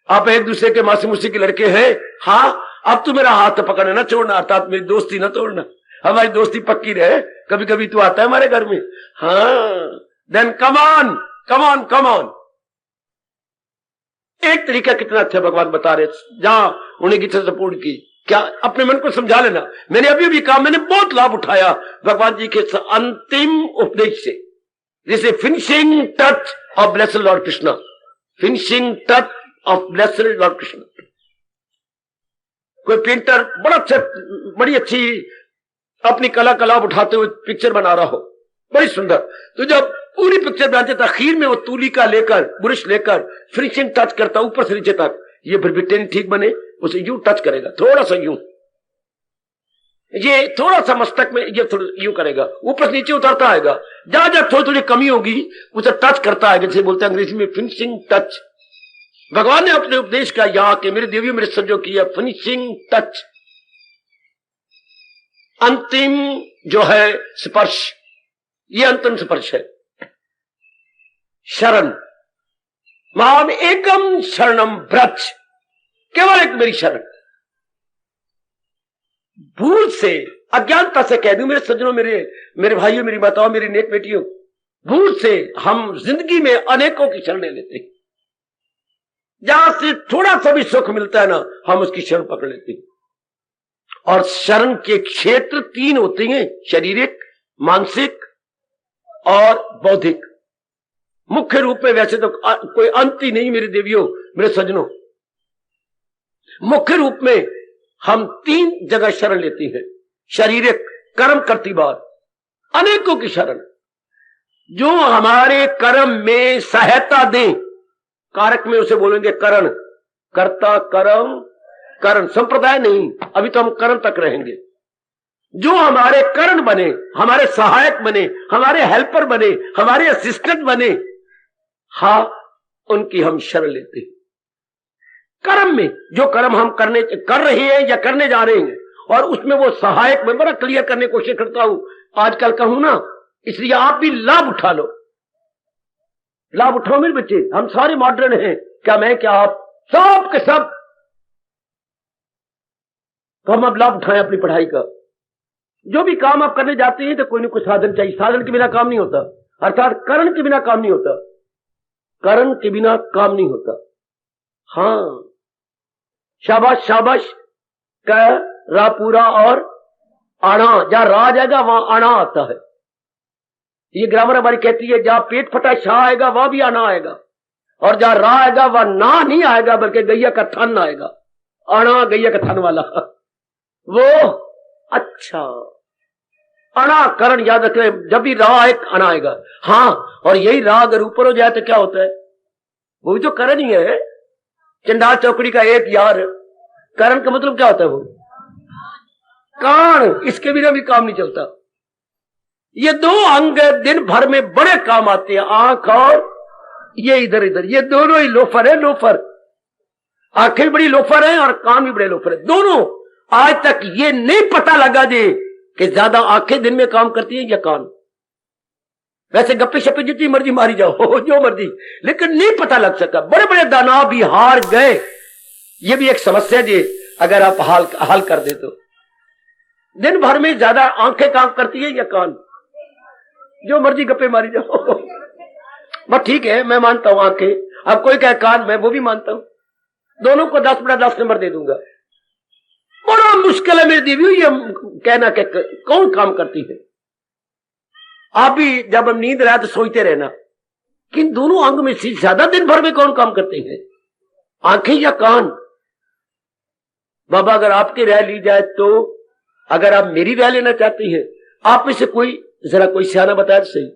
आप एक दूसरे के मासी मुसी के लड़के हैं, हाँ अब तू मेरा हाथ पकड़ना ना छोड़ना, अर्थात मेरी दोस्ती ना तोड़ना, हमारी दोस्ती पक्की रहे, कभी कभी तू आता है हमारे घर में, हाँ देन कमान कमान कमान। एक तरीका कितना अच्छा भगवान बता रहे, जहां उन्हें गीता सपोर्ट की, क्या अपने मन को समझा लेना। मैंने अभी भी कहा, मैंने बहुत लाभ उठाया भगवान जी के अंतिम उपदेश से, जैसे finishing touch of blessed Lord Krishna, finishing touch of blessed Lord Krishna. कोई पेंटर बड़ी अच्छी अपनी कला उठाते हुए पिक्चर बना रहा हो, बड़ी सुंदर, तो जब पूरी पिक्चर बनाते तो आखिर में वो तूलिका लेकर, ब्रश लेकर फिनिशिंग टच करता ऊपर से नीचे तक, ये फिर भी ठीक बने, उसे यूं टच करेगा, थोड़ा सा यूं, ये थोड़ा सा मस्तक में ये थोड़ा यूं करेगा, ऊपर से नीचे उतरता आएगा, जहां जहां थोड़ी थोड़ी कमी होगी उसे टच करता आएगा, जैसे बोलते हैं अंग्रेजी में फिनिशिंग टच। भगवान ने अपने उपदेश का यहां के मेरे देवियों मेरे सज्जों किया फिनिशिंग टच, अंतिम जो है स्पर्श, ये अंतिम स्पर्श है। शरण, माम एकम शरणम ब्रज, केवल एक मेरी शरण। भूल से अज्ञानता से कह दूं मेरे सज्जनों, मेरे भाइयों, मेरी माताओं, मेरी नेक बेटियों, भूल से हम जिंदगी में अनेकों की शरण ले लेते हैं, जहां से थोड़ा सा भी सुख मिलता है ना, हम उसकी शरण पकड़ लेते हैं। और शरण के क्षेत्र 3 होते हैं, शारीरिक, मानसिक और बौद्धिक। मुख्य रूप में वैसे तो कोई अंत ही नहीं मेरे देवियों मेरे सज्जनों, मुख्य रूप में हम 3 जगह शरण लेते हैं। शारीरिक, कर्म करती बात, अनेकों की शरण, जो हमारे कर्म में सहायता दें, कारक में उसे बोलेंगे करण, कर्ता कर्म करण, संप्रदाय नहीं, अभी तो हम करण तक रहेंगे। जो हमारे करण बने, हमारे सहायक बने, हमारे हेल्पर बने, हमारे असिस्टेंट बने, हाँ उनकी हम शरण लेते हैं। कर्म में जो कर्म हम कर रहे हैं या करने जा रहे हैं, और उसमें वो सहायक, मैं बड़ा क्लियर करने की कोशिश करता हूं आजकल कहूं ना, इसलिए आप भी लाभ उठा लो, लाभ उठाओ मेरे बच्चे, हम सारे मॉडर्न हैं, क्या मैं क्या आप, सब के सब, तो हम अब लाभ उठाएं अपनी पढ़ाई का। जो भी काम आप करने जाते हैं तो कोई ना कोई साधन चाहिए, साधन के बिना काम नहीं होता, अर्थात करण के बिना काम नहीं होता, करण के बिना काम नहीं होता। हाँ शाबाश शाबाश, कह रा पूरा और आना, जहां रा जाएगा वहां आना आता है। ये ग्रामर हमारी कहती है, जहां पेट फटा शाह आएगा वहां भी आना आएगा, और जहां रा आएगा वहां ना नहीं आएगा, बल्कि गैया का थन आएगा, आना गैया का थन वाला वो। अच्छा, अना करण याद रखें, जब भी रा एक अना आएगा। हाँ, और यही रा अगर ऊपर हो जाए तो क्या होता है, वो भी तो करण ही है। चंडाल चौकड़ी का एक यार, करण का मतलब क्या होता है, वो कान, इसके बिना भी काम नहीं चलता। ये दो अंग दिन भर में बड़े काम आते हैं, आंख और ये इधर इधर, ये दोनों ही लोफर है, लोफर। आंखें बड़ी लोफर है और कान भी बड़े लोफर है दोनों। आज तक ये नहीं पता लगा जी कि ज्यादा आंखें दिन में काम करती हैं या कान। वैसे गप्पे शप्पे जितनी मर्जी मारी जाओ जो मर्जी, लेकिन नहीं पता लग सका। बड़े बड़े दानव भी हार गए। ये भी एक समस्या जी, अगर आप हाल कर दे तो। दिन भर में ज्यादा आंखें काम करती है या कान? जो मर्जी गप्पे मारी जाओ। बस ठीक है, मैं मानता हूं आंखें। अब कोई कहे कान, मैं वो भी मानता हूं। दोनों को 10/10 नंबर दे दूंगा। बड़ा मुश्किल है मेरी देवी ये कहना कि कौन काम करती है। आप भी जब हम नींद रहे तो सोचते रहना कि इन दोनों अंग में से ज्यादा दिन भर में कौन काम करते हैं, आंखें या कान? बाबा अगर आपकी राय ली जाए तो, अगर आप मेरी राय लेना चाहती हैं, आप में से कोई जरा कोई सियाना बताए तो सही।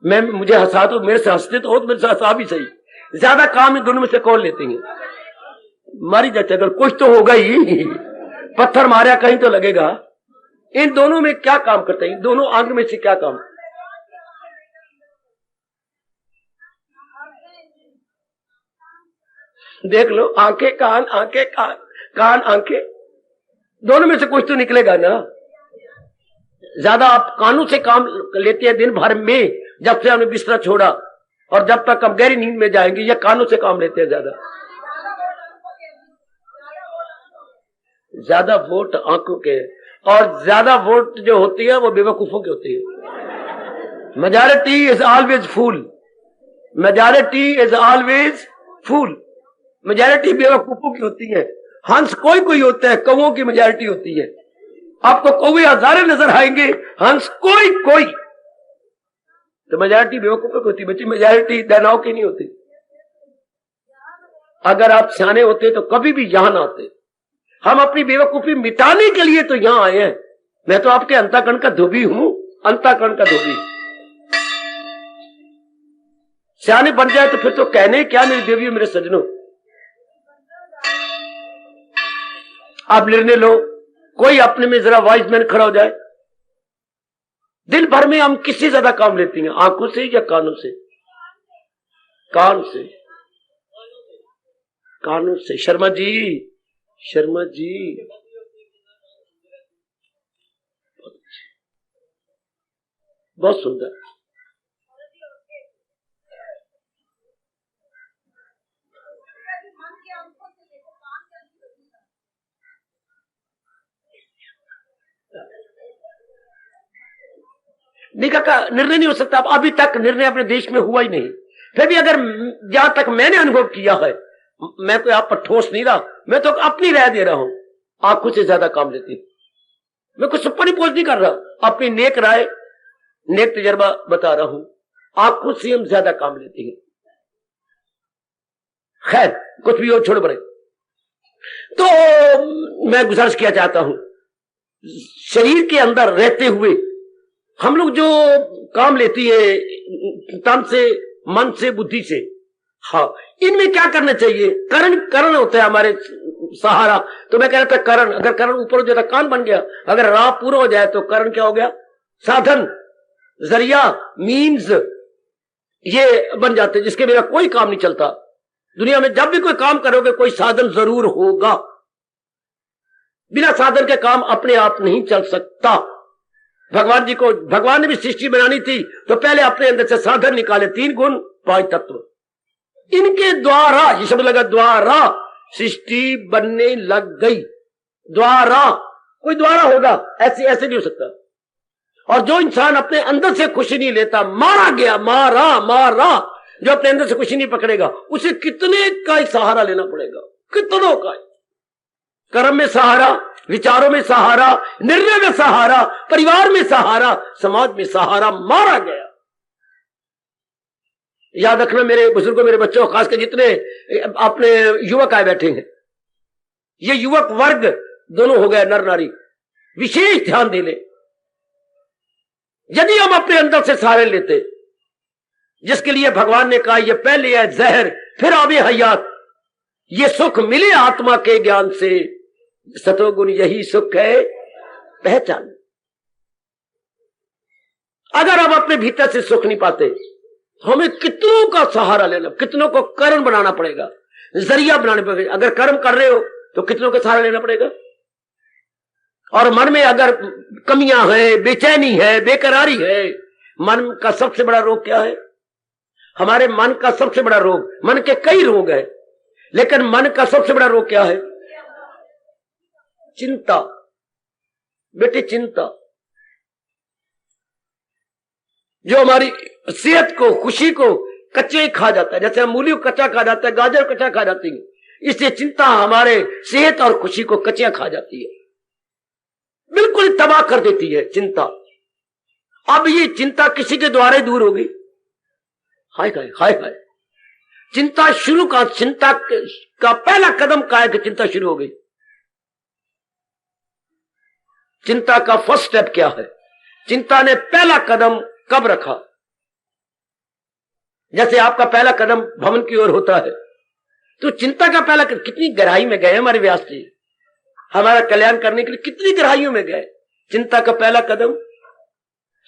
मैं मुझे हंसा तो मेरे से हंसते तो हो, तो मेरे से हंसा भी सही। ज्यादा काम इन दोनों में से कौन लेते हैं? मारी जाते अगर कुछ तो होगा ही, पत्थर मारा कहीं तो लगेगा। इन दोनों में क्या काम करते हैं? इन दोनों अंग में से क्या काम? देख लो, आंखें कान, आंखें कान, कान आंखें, दोनों में से कुछ तो निकलेगा ना। ज्यादा आप कानों से काम लेते हैं दिन भर में, जब से हमने बिस्तरा छोड़ा और जब तक हम गहरी नींद में जाएंगे, या कानों से काम लेते हैं ज्यादा? ज्यादा वोट आंखों के, और ज्यादा वोट जो होती है वो बेवकूफों की होती है। Majority is always fool, majority is always fool. Majority बेवकूफों की होती है। हंस कोई कोई होता है, कौओं की मेजॉरिटी होती है। आपको कौवे हजारे नजर आएंगे, हंस कोई कोई। तो मेजॉरिटी बेवकूफों की होती है बच्ची, मेजॉरिटी दानव की नहीं होती। अगर आप सियाने होते तो कभी भी यहां ना आते। हम अपनी बेवकूफी मिटाने के लिए तो यहां आए हैं। मैं तो आपके अंतःकरण का धोबी हूं, अंतःकरण का धोबी। सियाने बन जाए तो फिर तो कहने क्या मेरी देवी, मेरे सजनों। आप निर्णय लो, कोई अपने में जरा वाइज मैन खड़ा हो जाए। दिन भर में हम किससे ज्यादा काम लेती हैं, आंखों से या कानों से? कान से, कानों से। शर्मा जी, शर्मा जी, बहुत सुंदर। निकाह का निर्णय नहीं हो सकता। अब अभी तक निर्णय अपने देश में हुआ ही नहीं। फिर भी अगर जहां तक मैंने अनुभव किया है, मैं कोई आप पर ठोस नहीं रहा, मैं तो अपनी राय दे रहा हूं। आंखों से ज्यादा काम लेती, मैं कुछ सुपर नहीं पोज नहीं कर रहा, अपनी नेक राय, नेक तजर्बा बता रहा हूं। आंखों से हम ज्यादा काम लेते हैं। खैर कुछ भी हो, छोड़ बड़े। तो मैं गुजारिश किया चाहता हूं, शरीर के अंदर रहते हुए हम लोग जो काम लेती है तन से, मन से, बुद्धि से, हाँ, इनमें क्या करना चाहिए? करण, करण होता है हमारे सहारा। तो मैं कह रहा था करण, अगर करण ऊपर हो जाता कान बन गया, अगर राह पूरा हो जाए तो करण क्या हो गया? साधन, जरिया, मीन्स, ये बन जाते जिसके बिना कोई काम नहीं चलता। दुनिया में जब भी कोई काम करोगे कोई साधन जरूर होगा। बिना साधन के काम अपने आप नहीं चल सकता। भगवान जी को, भगवान ने भी सृष्टि बनानी थी तो पहले अपने अंदर से साधन निकाले, 3 गुण 5 तत्व। इनके द्वारा, ये शब्द लगा द्वारा, सृष्टि बनने लग गई। द्वारा, कोई द्वारा होगा, ऐसे ऐसे नहीं हो सकता। और जो इंसान अपने अंदर से खुशी नहीं लेता, मारा गया, मारा मारा। जो अपने अंदर से खुशी नहीं पकड़ेगा उसे कितने का ही सहारा लेना पड़ेगा, कितनों का। कर्म में सहारा, विचारों में सहारा, निर्णय में सहारा, परिवार में सहारा, समाज में सहारा, मारा गया। याद रखना मेरे बुजुर्गों, मेरे बच्चों, खासकर जितने अपने युवक आए बैठे हैं, ये युवक वर्ग दोनों हो गया, नर नारी, विशेष ध्यान दे ले। यदि हम अपने अंदर से सहारे लेते, जिसके लिए भगवान ने कहा ये पहले है जहर फिर आवे हयात, ये सुख मिले आत्मा के ज्ञान से, सतोगुण यही सुख है पहचान। अगर हम अपने भीतर से सुख नहीं पाते, हमें कितनों का सहारा लेना, कितनों को कारण बनाना पड़ेगा, जरिया बनाने पड़ेगा। अगर कर्म कर रहे हो तो कितनों का सहारा लेना पड़ेगा। और मन में अगर कमियां है, बेचैनी है, बेकरारी है, मन का सबसे बड़ा रोग क्या है? हमारे मन का सबसे बड़ा रोग, मन के कई रोग है, लेकिन मन का सबसे बड़ा रोग क्या है? चिंता। बेटे चिंता जो हमारी सेहत को, खुशी को कच्चे ही खा जाता है। जैसे हम मूली को कच्चा खा जाता है, गाजर कच्चा खा जाती है, इसलिए चिंता हमारे सेहत और खुशी को कच्चा खा जाती है, बिल्कुल तबाह कर देती है चिंता। अब ये चिंता किसी के द्वारा दूर होगी? हाय हाय हाय हाय। चिंता शुरू का, चिंता का पहला कदम क्या है कि चिंता शुरू हो गई? चिंता का फर्स्ट स्टेप क्या है? चिंता ने पहला कदम कब रखा? जैसे आपका पहला कदम भवन की ओर होता है, तो चिंता का पहला कदम, कितनी गहराई में गए हमारे व्यास जी, हमारा कल्याण करने के लिए कितनी गहराइयों में गए। चिंता का पहला कदम,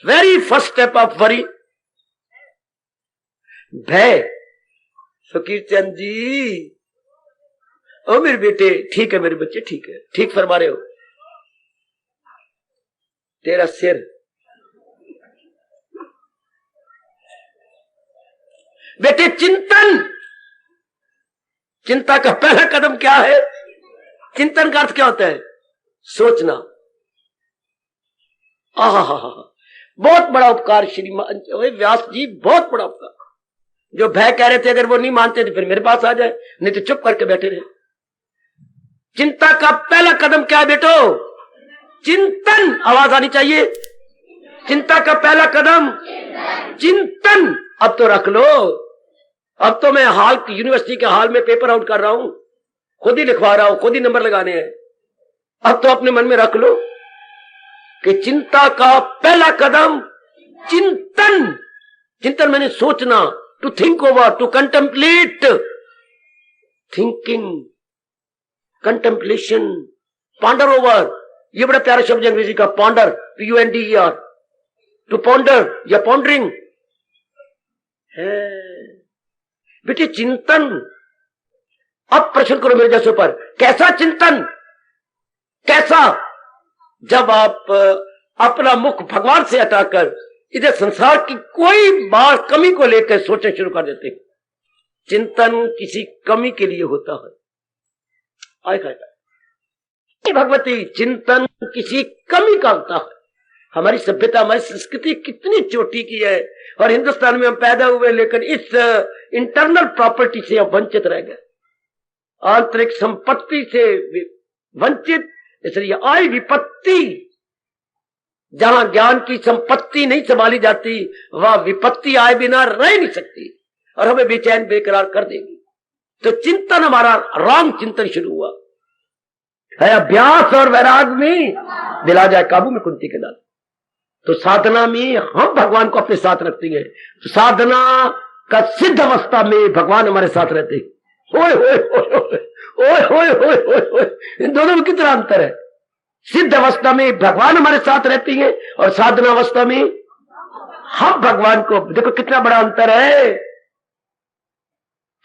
very first step of worry, भय। फकीर चंद जी, ओ मेरे बेटे, ठीक है मेरे बच्चे, ठीक है, ठीक फरमा रहे हो। तेरा सिर, बेटे चिंतन। चिंता का पहला कदम क्या है? चिंतन का अर्थ क्या होता है? सोचना। आहा हा हा, बहुत बड़ा उपकार श्रीमान व्यास जी, बहुत बड़ा उपकार। जो भय कह रहे थे, अगर वो नहीं मानते तो फिर मेरे पास आ जाए, नहीं तो चुप करके बैठे रहे। चिंता का पहला कदम क्या है बेटो? चिंतन। आवाज आनी चाहिए। चिंता का पहला कदम चिंतन। अब तो रख लो। अब तो मैं हाल यूनिवर्सिटी के हाल में पेपर आउट कर रहा हूं, खुद ही लिखवा रहा हूं, खुद ही नंबर लगाने हैं। अब तो अपने मन में रख लो कि चिंता का पहला कदम चिंतन। चिंतन मैंने सोचना, to think over, to contemplate, thinking, contemplation, ponder over. ये बड़ा प्यारा शब्द अंग्रेजी का, पॉन्डर, PUNDER, टू पॉन्डर या पॉन्डरिंग है बेटे। चिंतन। अब प्रश्न करो मेरे जैसे पर, कैसा चिंतन? कैसा? जब आप अपना मुख भगवान से हटाकर इधर संसार की कोई बात, कमी को लेकर सोचना शुरू कर देते हैं। चिंतन किसी कमी के लिए होता है। आए भगवती, चिंतन किसी कमी का होता है। हमारी सभ्यता, हमारी संस्कृति कितनी चोटी की है, और हिंदुस्तान में हम पैदा हुए, लेकिन इस इंटरनल प्रॉपर्टी से हम वंचित रह गए, आंतरिक संपत्ति से वंचित। इसलिए आई विपत्ति। जहां ज्ञान की संपत्ति नहीं संभाली जाती, वह विपत्ति आए बिना रह नहीं सकती और हमें बेचैन बेकरार कर देगी। तो चिंतन हमारा रॉन्ग चिंतन शुरू हुआ है। अभ्यास और वैराग में दिला जाए काबू में कुंती के दाल। तो साधना में हम भगवान को अपने साथ रखते हैं। तो साधना का सिद्ध अवस्था में भगवान हमारे साथ रहते हैं। ओए ओए ओए ओए ओए ओए ओए ओए, इन दोनों में कितना अंतर है। सिद्ध अवस्था में भगवान हमारे साथ रहते हैं और साधना अवस्था में हम भगवान को। देखो कितना बड़ा अंतर है।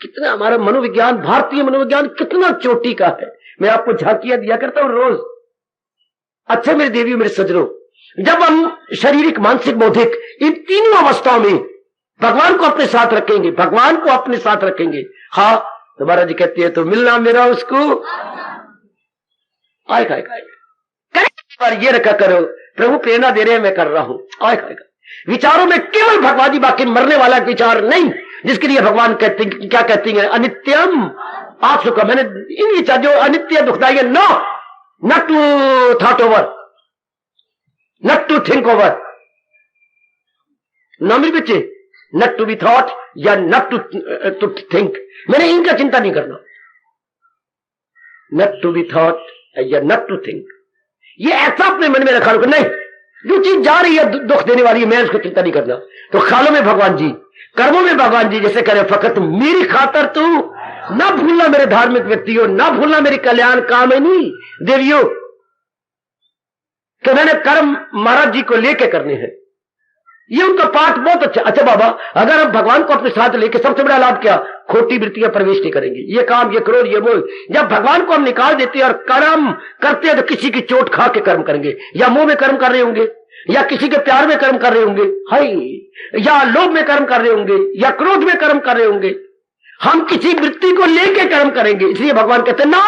कितना हमारा मनोविज्ञान, भारतीय मनोविज्ञान कितना चोटी का है। मैं आपको झांकियां दिया करता हूं रोज। अच्छा मेरे देवी, मेरे सज्जनों, जब हम शारीरिक, मानसिक, बौद्धिक इन तीनों अवस्थाओं में भगवान को अपने साथ रखेंगे, भगवान को अपने साथ रखेंगे, हाँ तो महाराज जी कहती है तो मिलना मेरा उसको आए खाएगा। ये रखा करो, प्रभु प्रेरणा दे रहे हैं, मैं कर रहा हूं। आए खाएगा विचारों में केवल भगवान जी, बाकी मरने वाला विचार नहीं, जिसके लिए भगवान कहते हैं, क्या कहती है, अनित्यम आप सुख। मैंने इन विचार जो अनित्य दुखदाई है, no, not to thought over, not to think over, ना मेरे बच्चे, नॉट टू बी थॉट या नॉट टू थिंक। मैंने इनका चिंता नहीं करना, नॉट टू बी थॉट या नॉट टू थिंक। ये ऐसा अपने मन में रखा, नहीं जो चीज जा रही है दुख देने वाली है, मैं उसको चिंता नहीं करना। तो ख्यालों में भगवान जी, कर्मों में भगवान जी, जैसे करे फकत मेरी खातर तू ना भूलना मेरे धार्मिक व्यक्तियों, ना भूलना मेरी कल्याण कामिनी देवियों। कि मैंने कर्म महाराज जी को लेके करने हैं। ये उनका पाठ बहुत अच्छा। अच्छा बाबा, अगर हम भगवान को अपने साथ लेके, सबसे बड़ा लाभ क्या? खोटी वृत्तियां प्रवेश नहीं करेंगे। ये काम, ये क्रोध, ये मोह, जब भगवान को हम निकाल देते हैं और कर्म करते हैं तो किसी की चोट खा के कर्म करेंगे, या मोह में कर्म कर रहे होंगे, या किसी के प्यार में कर्म कर रहे होंगे, हाय, या लोभ में कर्म कर रहे होंगे, या क्रोध में कर्म कर रहे होंगे। हम किसी वृत्ति को लेके कर्म करेंगे। इसलिए भगवान कहते ना,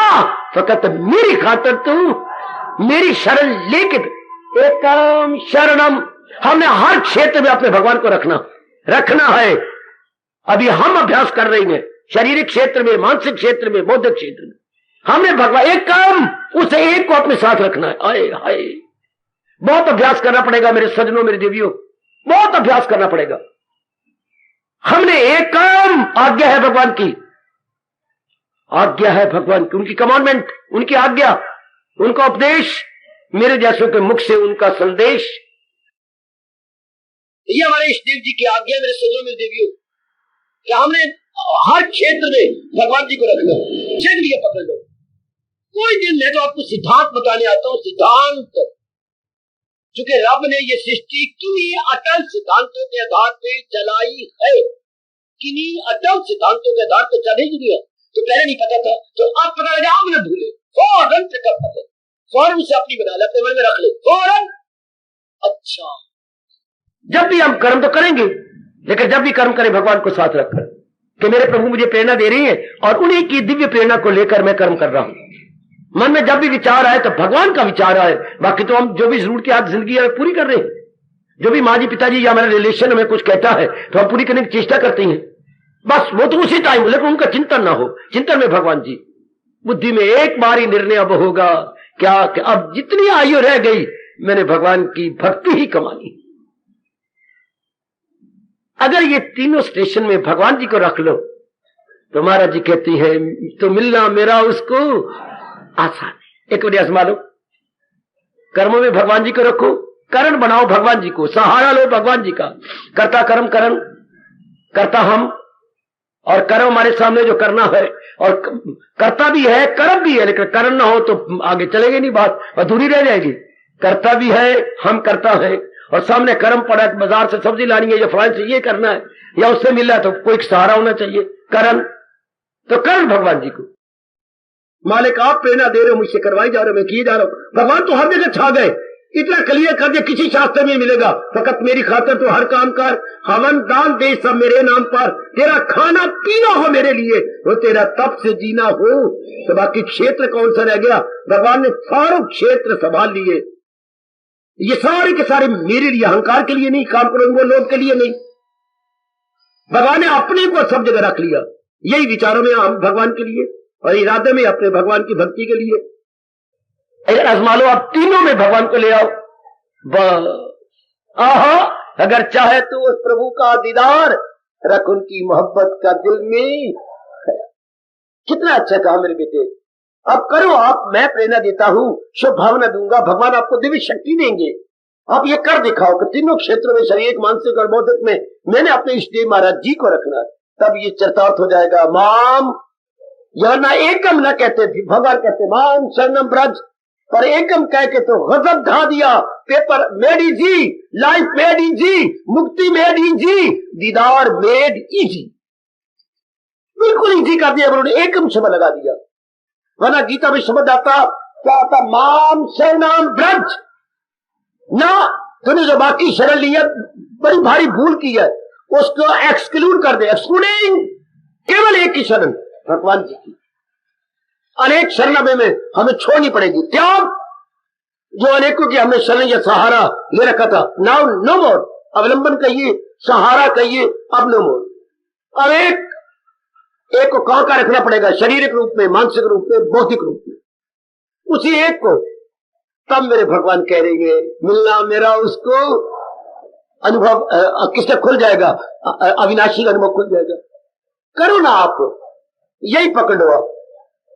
फकत मेरी खातिर तू मेरी शरण लेके, एकम शरणम। हमने हर क्षेत्र में अपने भगवान को रखना है। अभी हम अभ्यास कर रहे हैं, शारीरिक क्षेत्र में, मानसिक क्षेत्र में, बौद्धिक क्षेत्र में। हमने भगवान एक काम, उसे एक को अपने साथ रखना है। आए हाय, बहुत अभ्यास करना पड़ेगा मेरे सज्जनों, मेरे देवियों, बहुत अभ्यास करना पड़ेगा। हमने एक काम, आज्ञा है भगवान की, आज्ञा है भगवान की, उनकी कमांडमेंट, उनकी आज्ञा, उनका उपदेश, मेरे जैसों के मुख से उनका संदेश। ये हमारे इष्ट देव जी की आज्ञा, मेरे सज्जनों, मेरे देवियों, कि हमने हर क्षेत्र में भगवान जी को रखना। क्षेत्र ये पकड़ लो। कोई दिन मैं तो आपको सिद्धांत बताने आता हूं, सिद्धांत, चूंकि रब ने ये सृष्टि किन्हीं अटल सिद्धांतों के आधार पे चलाई है, किन्हीं अटल सिद्धांतों के आधार पे चली दुनिया। तो पहले नहीं पता था, तो अब पता लगा, हमने भूले, फौरन पिकअप कर ले, फौरन से अपनी बना ले, अपने मन में रख ले, फौरन। अच्छा, जब भी हम कर्म तो करेंगे, लेकिन जब भी कर्म करें भगवान को साथ रखकर, कि मेरे प्रभु मुझे प्रेरणा दे रही है और उन्हीं की दिव्य प्रेरणा को लेकर मैं कर्म कर रहा हूं। मन में जब भी विचार आए तो भगवान का विचार आए। बाकी तो हम जो भी जरूरत आज जिंदगी है पूरी कर रहे हैं। जो भी माँ जी पिताजी या हमारे रिलेशन में कुछ कहता है तो हम पूरी करने की चेष्टा करते हैं, बस वो तो उसी टाइम, लेकिन उनका चिंतन ना हो। चिंतन में भगवान जी, बुद्धि में एक बार ही निर्णय अब होगा क्या कि अब जितनी आयु रह गई मैंने भगवान की भक्ति ही कमानी। अगर ये तीनों स्टेशन में भगवान जी को रख लो तो महाराज जी कहती है तो मिलना मेरा उसको आसान है। एक बार आजमा लो, कर्मों में भगवान जी को रखो, करण बनाओ भगवान जी को, सहारा लो भगवान जी का। कर्ता कर्म करण, कर्ता हम, और कर्म हमारे सामने जो करना है, और कर्ता भी है कर्म भी है, लेकिन करण ना हो तो आगे चलेगी नहीं, बात अधूरी रह जाएगी। कर्ता भी है, हम करता है, और सामने कर्म पड़ा, बाजार से सब्जी लानी है, या फलान से ये करना है, या उससे मिल रहा है, तो कोई सहारा होना चाहिए, करण। तो करण भगवान जी को, मालिक आप प्रेरणा दे रहे हो, मुझसे करवाई जा रहे हो, मैं किए जा रहा हूं। भगवान तो हर जगह छा गए, इतना क्लियर कर दिया, किसी शास्त्र में मिलेगा। फकत मेरी खातिर तो हर काम कर, हवन दान दे सब मेरे नाम पर, तेरा खाना पीना हो मेरे लिए, वो तेरा तप से जीना हो। तो बाकी क्षेत्र कौन सा रह गया? भगवान ने सारे क्षेत्र संभाल लिए। ये सारे के सारे मेरे लिए, अहंकार के लिए नहीं, काम करूंगा लोभ के लिए नहीं। भगवान ने अपने को सब जगह रख लिया। यही विचारों में हम भगवान के लिए, और इरादे में अपने भगवान की भक्ति के लिए। अगर आजमा लो, आप तीनों में भगवान को ले आओ। आहा, अगर चाहे तो उस प्रभु का दीदार रख उनकी मोहब्बत का दिल में। कितना अच्छा कहा मेरे बेटे, अब करो आप, मैं प्रेरणा देता हूं, शुभ भावना दूंगा, भगवान आपको दिव्य शक्ति देंगे। आप ये कर दिखाओ कि तीनों क्षेत्रों में, शारीरिक, मानसिक और बौद्धिक में, मैंने अपने इष्टदेव महाराज जी को रखना है। तब ये चरितार्थ हो जाएगा। माम, यह ना एकम न कहते थे, भगवान कहते माम शरणम ब्रज, पर एकम कह के तो गजब ढा दिया। Paper made easy, life made easy, मुक्ति मेड इजी, दीदार मेड इजी, बिल्कुल इजी कर दिया उन्होंने, एकम शब्द लगा दिया। वरना गीता में शब्द आता क्या आता? माम शरणम ब्रज। ना, तूने जो बाकी शरण लिया बड़ी भारी भूल की है, उसको एक्सक्लूड कर दे। एक्सक्लूडिंग केवल एक ही शरण भगवान जी की। अनेक शरण में हमें छोड़नी पड़ेगी। त्याग जो अनेकों की हमने शरण या सहारा ले रखा था, नाउ नो मोर। अवलंबन कहिए, सहारा कहिए, अब नो मोर। अब एक को कहां का रखना पड़ेगा? शारीरिक रूप में, मानसिक रूप में, बौद्धिक रूप में, उसी एक को। तब मेरे भगवान कह रहे हैं मिलना मेरा उसको अनुभव किससे खुल जाएगा? अविनाशी का अनुभव खुल जाएगा। करो ना आप, यही पकड़ लो आप।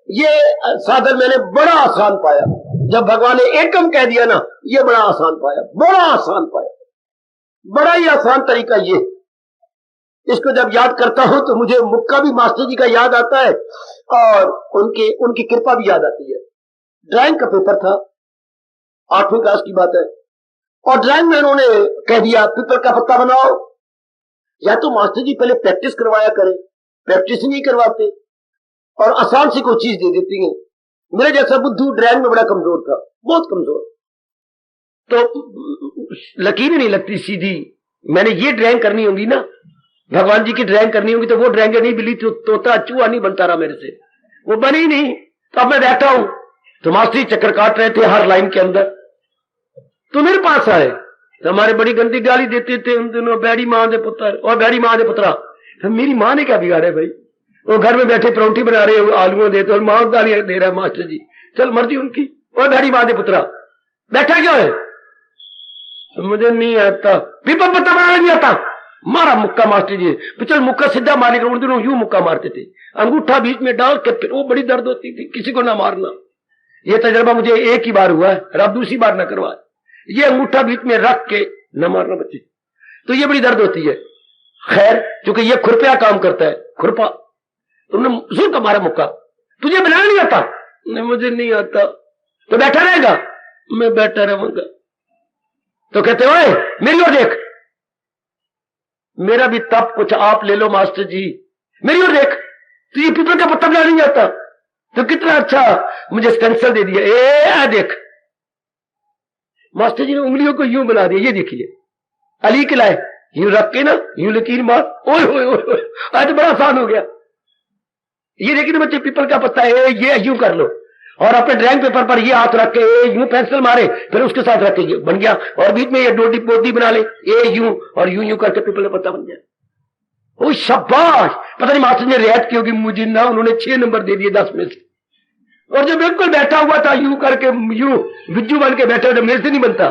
ये साधन मैंने बड़ा आसान पाया जब भगवान ने एकम कह दिया ना, ये बड़ा आसान पाया, बड़ा आसान पाया, बड़ा ही आसान तरीका ये। इसको जब याद करता हूं तो मुझे मुक्का भी मास्टर जी का याद आता है और उनकी कृपा भी याद आती है। ड्राइंग का पेपर था, 8वीं क्लास की बात है, और ड्राइंग में उन्होंने कह दिया पीपल का पत्ता बनाओ। या तो मास्टर जी पहले प्रैक्टिस करवाया करें, प्रैक्टिस नहीं करवाते और आसान सी कोई चीज दे देती हैं। मेरे जैसा बुद्धू ड्राइंग में बड़ा कमजोर था, बहुत कमजोर, तो लकीर ही नहीं लगती सीधी। मैंने ये ड्राइंग करनी होगी ना, भगवान जी की ड्राइंग करनी होगी, तो वो ड्राइंग नहीं मिली तो तोता चूहा नहीं बनता रहा मेरे से, वो बनी नहीं। तो अब मैं बैठा हूं तो मास्टर जी चक्कर काट रहे थे हर लाइन के अंदर, तो मेरे पास आए तो हमारे बड़ी गंदी गाली देते थे उन दिनों, बैड़ी मां दे पुत्र और बैड़ी मां दे पुत्रा। तो मेरी मां ने क्या बिगाड़े भाई, वो घर में बैठे परौंठी बना रहे आलुओं देते और मां गालियां दे रहा है मास्टर जी, चल मर्जी उनकी। और बैड़ी मां दे पुत्रा बैठा क्यों है, तो मुझे नहीं आता, पीपल पत्ता बनाना नहीं आता। मारा मुक्का मास्टर जी, चल मुक्का सीधा मारे, उन दिनों यूं मुक्का मारते थे, अंगूठा बीच में डाल के, फिर वो बड़ी दर्द होती थी, किसी को ना मारना। ये तजर्बा मुझे एक ही बार हुआ है और अब दूसरी बार ना करवा, ये अंगूठा बीच में रख के न मारना बच्चे, तो ये बड़ी दर्द होती है। खैर क्योंकि ये खुरपिया काम करता है, खुरपा, तुमने जोर का मारा मुक्का, तुझे बनाना नहीं आता, नहीं मुझे नहीं आता, तो बैठा रहेगा, मैं बैठा रहूंगा। तो कहते ओए मेरी ओर देख, मेरा भी तप कुछ आप ले लो मास्टर जी, मेरी ओर देख, तो ये पीपल का पत्ता बनाना नहीं आता, तो कितना अच्छा मुझे स्टेंसिल दे दिया, ए देख। मास्टर जी ने उंगलियों को यूं बना दिया, ये देखिए अली के लाए, यूं रख के ना यूं लकीर मार, ओए ओए ओए, आज बड़ा आसान हो गया। ये देखिए ना बच्चे, पीपल का पत्ता है, ये यूं कर लो, और अपने ड्राइंग पेपर पर ये हाथ रख के यूं पेंसिल मारे, फिर उसके साथ रख के ये बन गया, और बीच में ये डोडी पोटी बना ले, ये यूं और यूं यूं करके पीपल का पत्ता बन गया। ओ शाबाश, पता नहीं मास्टर ने रियायत की होगी मुझे ना, उन्होंने 6 नंबर दे दिए 10 में से। और जो बिल्कुल बैठा हुआ था यूं करके, यूं बिज्जू बन के बैठा हुआ, मेरे से नहीं बनता।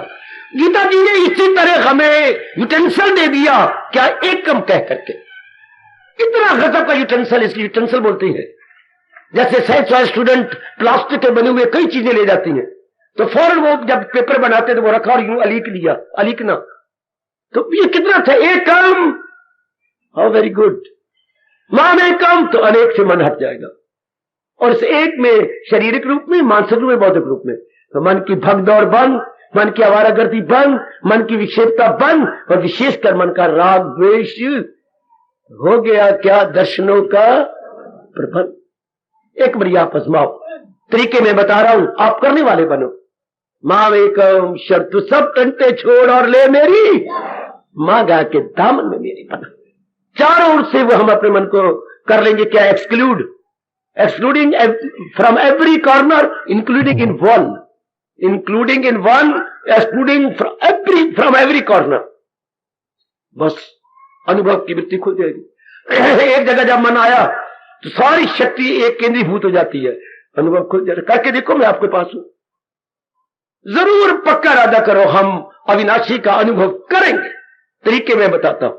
गीता जी ने इसी तरह हमें यूटेंसिल दे दिया, क्या एक कम कह करके, इतना गजब का यूटेंसिल, इसकी यूटेंसिल बोलती है। जैसे साइंस वाले स्टूडेंट प्लास्टिक के बने हुए कई चीजें ले जाती हैं, तो फौरन वो जब पेपर बनाते तो वो रखा और यूं अलीक लिया, अलीकना, तो ये कितना था, एक कम, हाउ वेरी गुड, मां में कम तो अनेक से मन हट जाएगा, और इस एक में शारीरिक रूप में, मानसिक रूप में, बौद्धिक रूप में, तो मन की भगदौड़ बंद, मन की आवारागर्दी बंद, मन की विक्षेपता बंद, और विशेषकर मन का राग द्वेष हो गया क्या, दर्शनों का प्रबंध। एक बार आप आजमाओ, तरीके में बता रहा हूं, आप करने वाले बनो। मां एकम शर्त सब टंटे छोड़ और ले मेरी मां गा के दामन में मेरी बना, चारों ओर से वो हम अपने मन को कर लेंगे क्या, excluding from every corner, including in one, excluding from every corner, बस अनुभव की वृत्ति खुल जाएगी। एक जगह जब मन आया तो सारी शक्ति एक केंद्रीभूत हो जाती है, अनुभव खुल जाएगा। करके देखो, मैं आपके पास हूं, जरूर पक्का इरादा करो, हम अविनाशी का अनुभव करेंगे। तरीके में बताता हूं,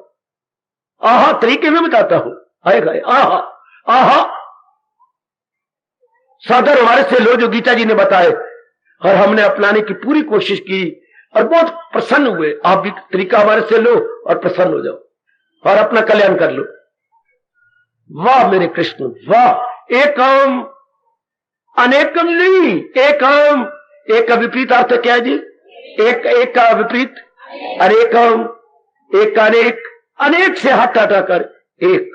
आहा, तरीके में बताता हूं, आएगा आहा आहा। साधन हमारे से लो जो गीता जी ने बताए, और हमने अपनाने की पूरी कोशिश की और बहुत प्रसन्न हुए। आप भी तरीका हमारे से लो और प्रसन्न हो जाओ और अपना कल्याण कर लो। वाह मेरे कृष्ण वाह। एकम अनेकम नहीं, एकम, एक का विपरीत अर्थ क्या है जी, एक का विपरीत अनेकम, एक का अनेक, अनेक से हट हटाकर एक,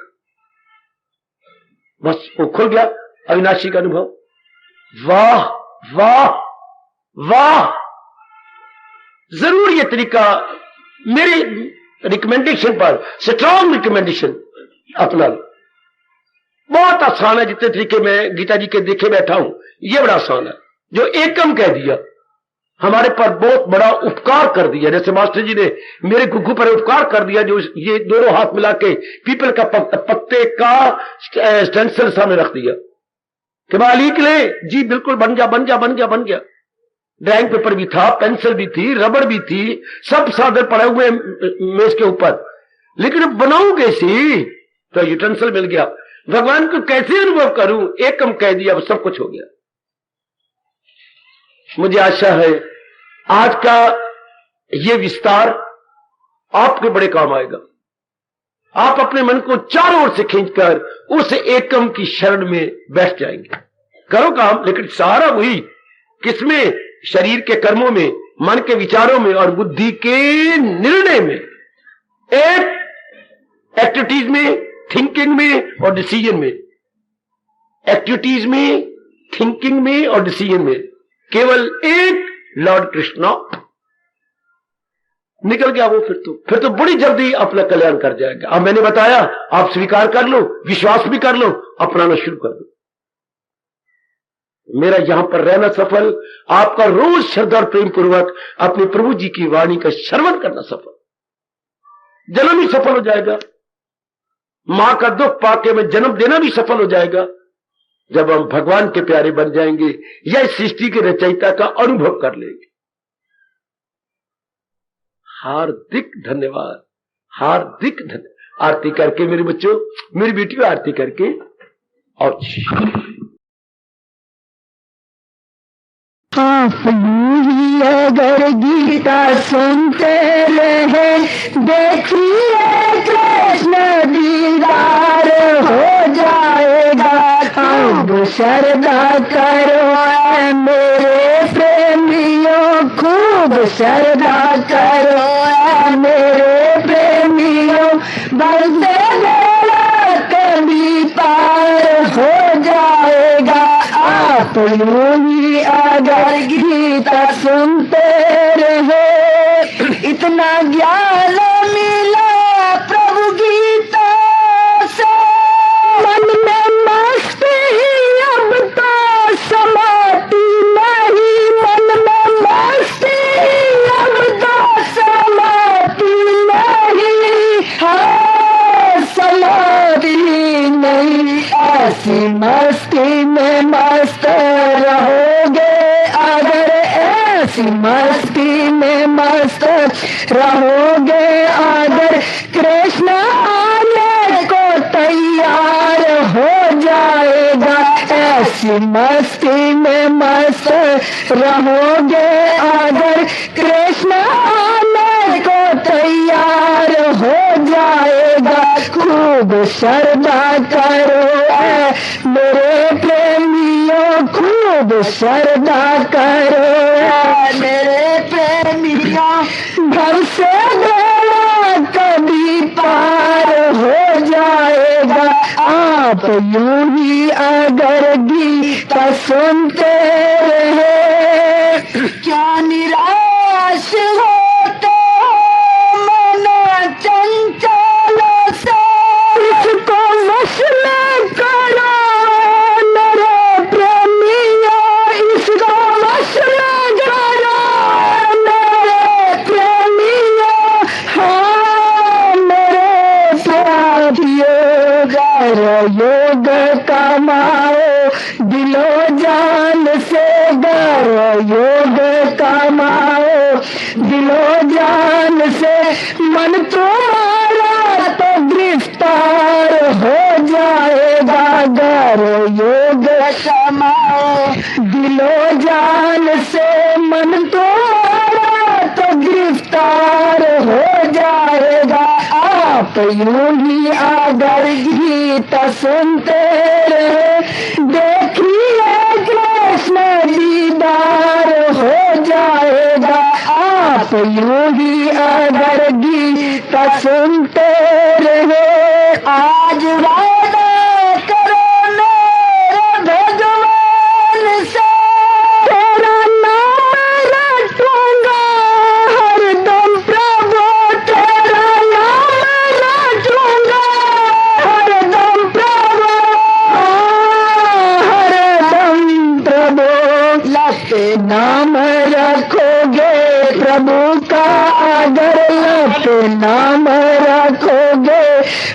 बस वो खुल गया अविनाशी का अनुभव। वाह वाह वाह। जरूर ये तरीका मेरी रिकमेंडेशन पर, स्ट्रॉन्ग रिकमेंडेशन अपना लो। बहुत आसान है, जितने तरीके मैं गीता जी के देखे बैठा हूं, ये बड़ा आसान है। जो एकम कह दिया, हमारे पर बहुत बड़ा उपकार कर दिया। जैसे मास्टर जी ने मेरे गुग्गू पर उपकार कर दिया, जो ये दोनों हाथ मिला के पीपल का पत्ते का स्टेंसिल सामने रख दिया कि मैं लिख ले जी, बिल्कुल बन गया बन गया बन गया बन गया। ड्राइंग पेपर भी था, पेंसिल भी थी, रबड़ भी थी, सब साधन पड़े हुए मेज के ऊपर, लेकिन बनाऊंगे सी तो यूटेंसिल मिल गया। भगवान को कैसे अनुभव करूं, एकम कह दिया, सब कुछ हो गया। मुझे आशा है आज का ये विस्तार आपके बड़े काम आएगा। आप अपने मन को चारों ओर से खींचकर उस एकम की शरण में बैठ जाएंगे। करो काम, लेकिन सहारा वही किसमें, शरीर के कर्मों में, मन के विचारों में और बुद्धि के निर्णय में, एक एक्टिविटीज में, थिंकिंग में और डिसीजन में, एक्टिविटीज में, थिंकिंग में और डिसीजन में केवल एक लॉर्ड कृष्णा निकल गया। वो फिर तो बड़ी जल्दी अपना कल्याण कर जाएगा। अब मैंने बताया, आप स्वीकार कर लो, विश्वास भी कर लो, अपनाना शुरू कर दो। मेरा यहां पर रहना सफल, आपका रोज श्रद्धा और प्रेम पूर्वक अपने प्रभु जी की वाणी का श्रवण करना सफल, जन्म ही सफल हो जाएगा। मां का दुख पाके में जन्म देना भी सफल हो जाएगा जब हम भगवान के प्यारे बन जाएंगे या इस सृष्टि के रचयिता का अनुभव कर लेंगे। हार्दिक धन्यवाद, हार्दिक धन्यवाद। आरती करके मेरे बच्चों, मेरी बेटी को आरती करके। और आप यूं ही अगर गीता सुनते रहे, देखिए कृष्ण दीदार हो जाएगा। अब श्रद्धा करो ऐ मेरे प्रेमियों, खूब श्रद्धा करो ऐ मेरे प्रेमियों, बंदे मेरा कभी पार हो जाएगा। आप यूं ही अगर गीता सुनते रहे, इतना ज्ञान मिला प्रभु गीता से, मन में मस्ती अब तो समाती नहीं, मन में मस्ती अब तो समाती नहीं, हाँ समाती नहीं। ऐसी मस्ती में मस्त रहोगे अगर, ऐसी मस्ती में मस्त रहोगे अगर, कृष्ण आने को तैयार हो जाएगा। ऐसी मस्ती में मस्त रहोगे अगर, कृष्ण आने को तैयार हो जाएगा। खूब श्रद्धा करो ऐ मेरे प्रेमियों, खूब श्रद्धा करो ऐ मेरे प्रेमियों, भव से बेड़ा कभी पार हो जाएगा। आप यूं ही अगर गीता सुनते रहे, क्या निराश होते मन चंचल से, इसको वश में करो मेरे प्रेमियों, इसको वश में करो मेरे प्रेमियों, हाँ मेरे साथियों। गर योग कमाओ दिलो जान से, गर योग कमाओ दिलो जान से, मन तुम्हारा तो गिरफ्तार हो जाएगा। गर योग कमाओ दिलो जान से, मन तुम्हारा तो गिरफ्तार हो जाएगा। आप यूं ही अगर गीता सुनते रहे, देखिए कृष्ण दीदार हो जाएगा। आप यूं ही अगर गीता सुनते रहे, आज वादा करो मेरे भगवान से, तेरा नाम रटूंगा हरदम प्रभु, तेरा नाम रटूंगा हरदम प्रभु, हरदम प्रभु। लपे नाम रखोगे प्रभु का अगर, लपे नाम रखोगे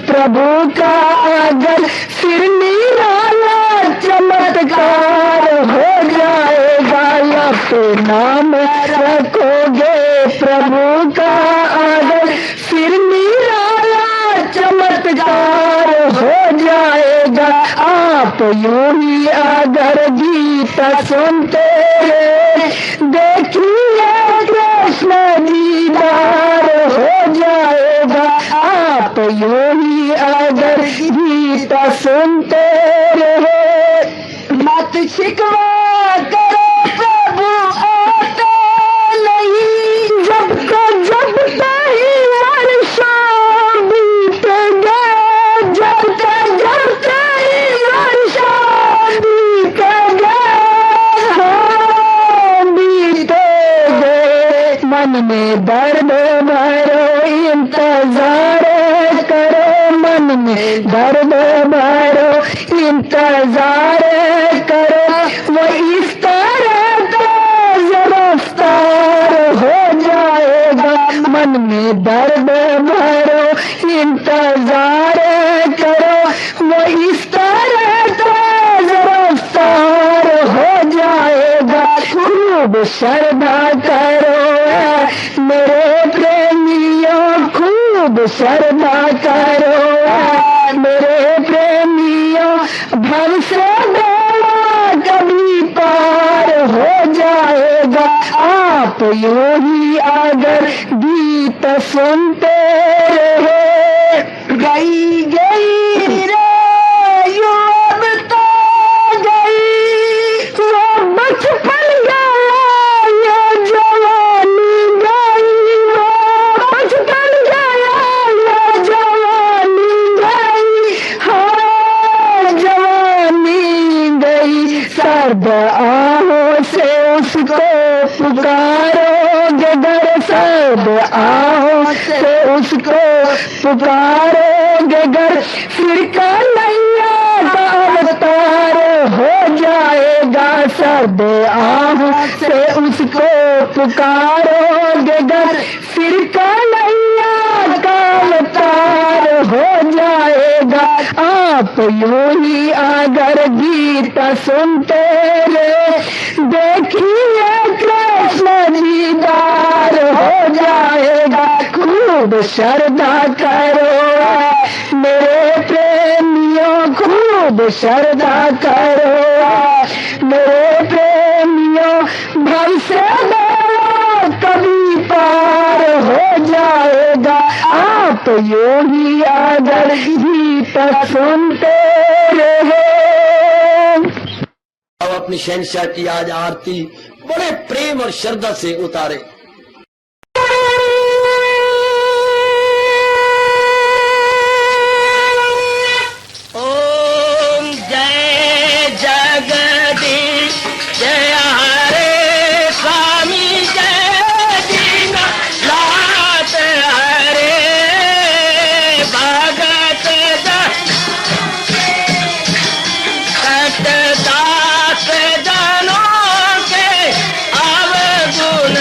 प्रभु का अगर, फिर निराला चमत्कार हो जाएगा। लपे नाम रखोगे प्रभु का अगर, फिर निराला चमत्कार हो जाएगा। आप यूं ही अगर गीता सुनते रहे, देखिए कृष्ण दीदार हो जाएगा। आप यूं ही अगर गीता सुनते रहे, मत शिकवा करो प्रभु इंतजार करो वो इस तरह तेज रफ्तार हो जाएगा। मन में दर्द भरो इंतजार करो वो इस तरह तेज रफ्तार हो जाएगा। खूब श्रद्धा करो मेरे प्रेमियों, खूब श्रद्धा करो मेरे प्रेमियों, भव से बेड़ा कभी पार हो जाएगा। आप यूं ही अगर गीत सुनते रहे, गई गई रे यूं अब तो गई, वो बचपन गया ये जवानी गई, वो बचपन गया ये जवानी गई, हाँ जवानी गई। सर्द आहों से उसको पुकारोगे घर, सर्द आहों से उसको पुकारोगे घर, फिर कन्हैया का अवतार हो जाएगा। सर्द आहों से उसको पुकारोगे घर, फिर कन्हैया का अवतार हो जाएगा। आप यूं ही अगर गीत सुनते रहे, देखिए कृष्ण दीदार हो जाएगा। खूब श्रद्धा करो मेरे प्रेमियों, खूब श्रद्धा करो मेरे प्रेमियों, भव से बेड़ा कभी पार हो जाएगा। आप यूं ही अगर गीत सुनते रहे। अब अपनी शहंशाह की आज आरती बड़े प्रेम और श्रद्धा से उतारे। ओम जय जगदीश जय हरे स्वामी जय दीनानाथ हरे भगत दास जनों के अवगुण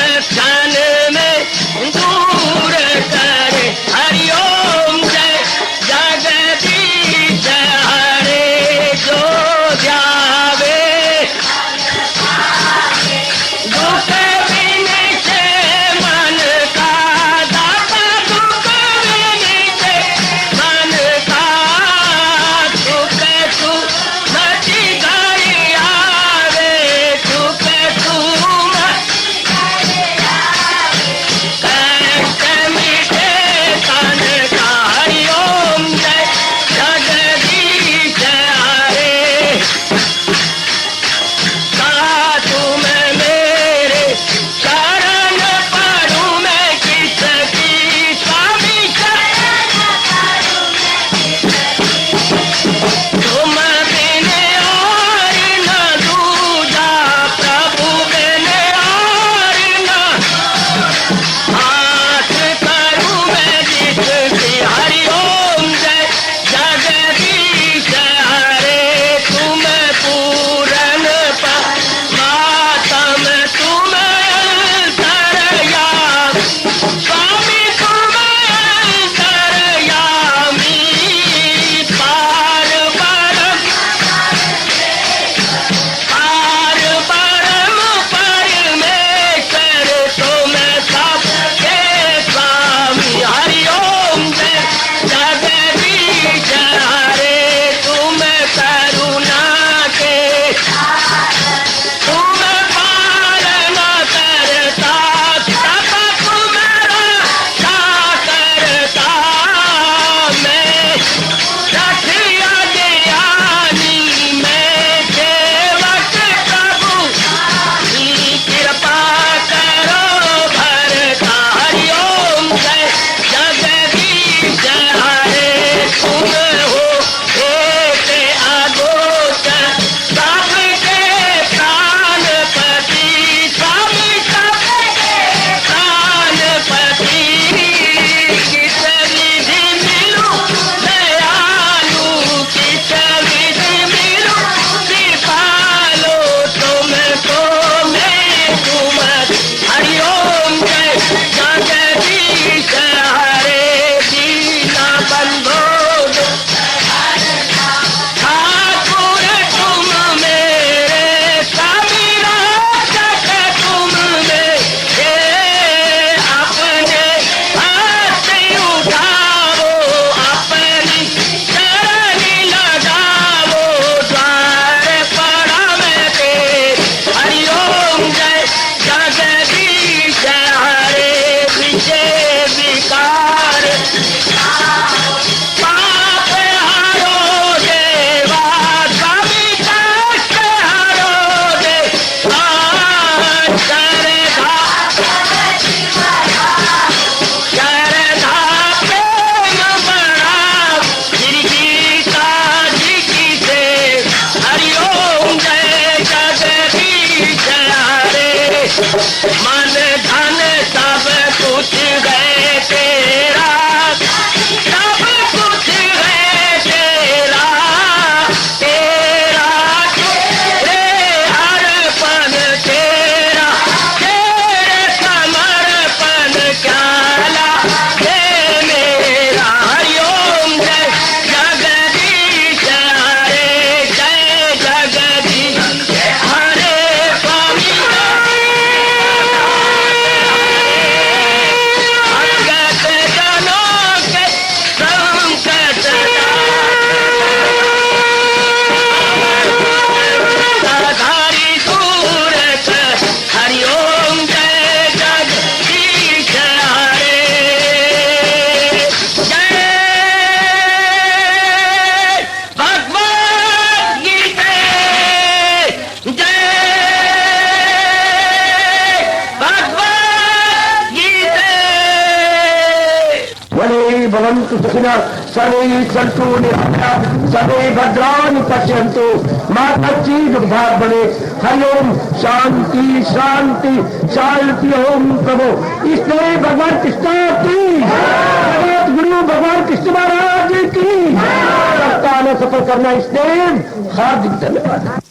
भवन्तु सुखिनः सर्वे सन्तु निरामयाः सर्वे भद्राणि पश्यन्तु मा कश्चित् दुर्भाग् भवेत्। हरि ओम शांति शांति शांति। ओम प्रभु इसलिए भगवान कृष्ण की जगत गुरु भगवान कृष्ण महाराज की सप्ताह में सफल करना इसलिए हार्दिक धन्यवाद।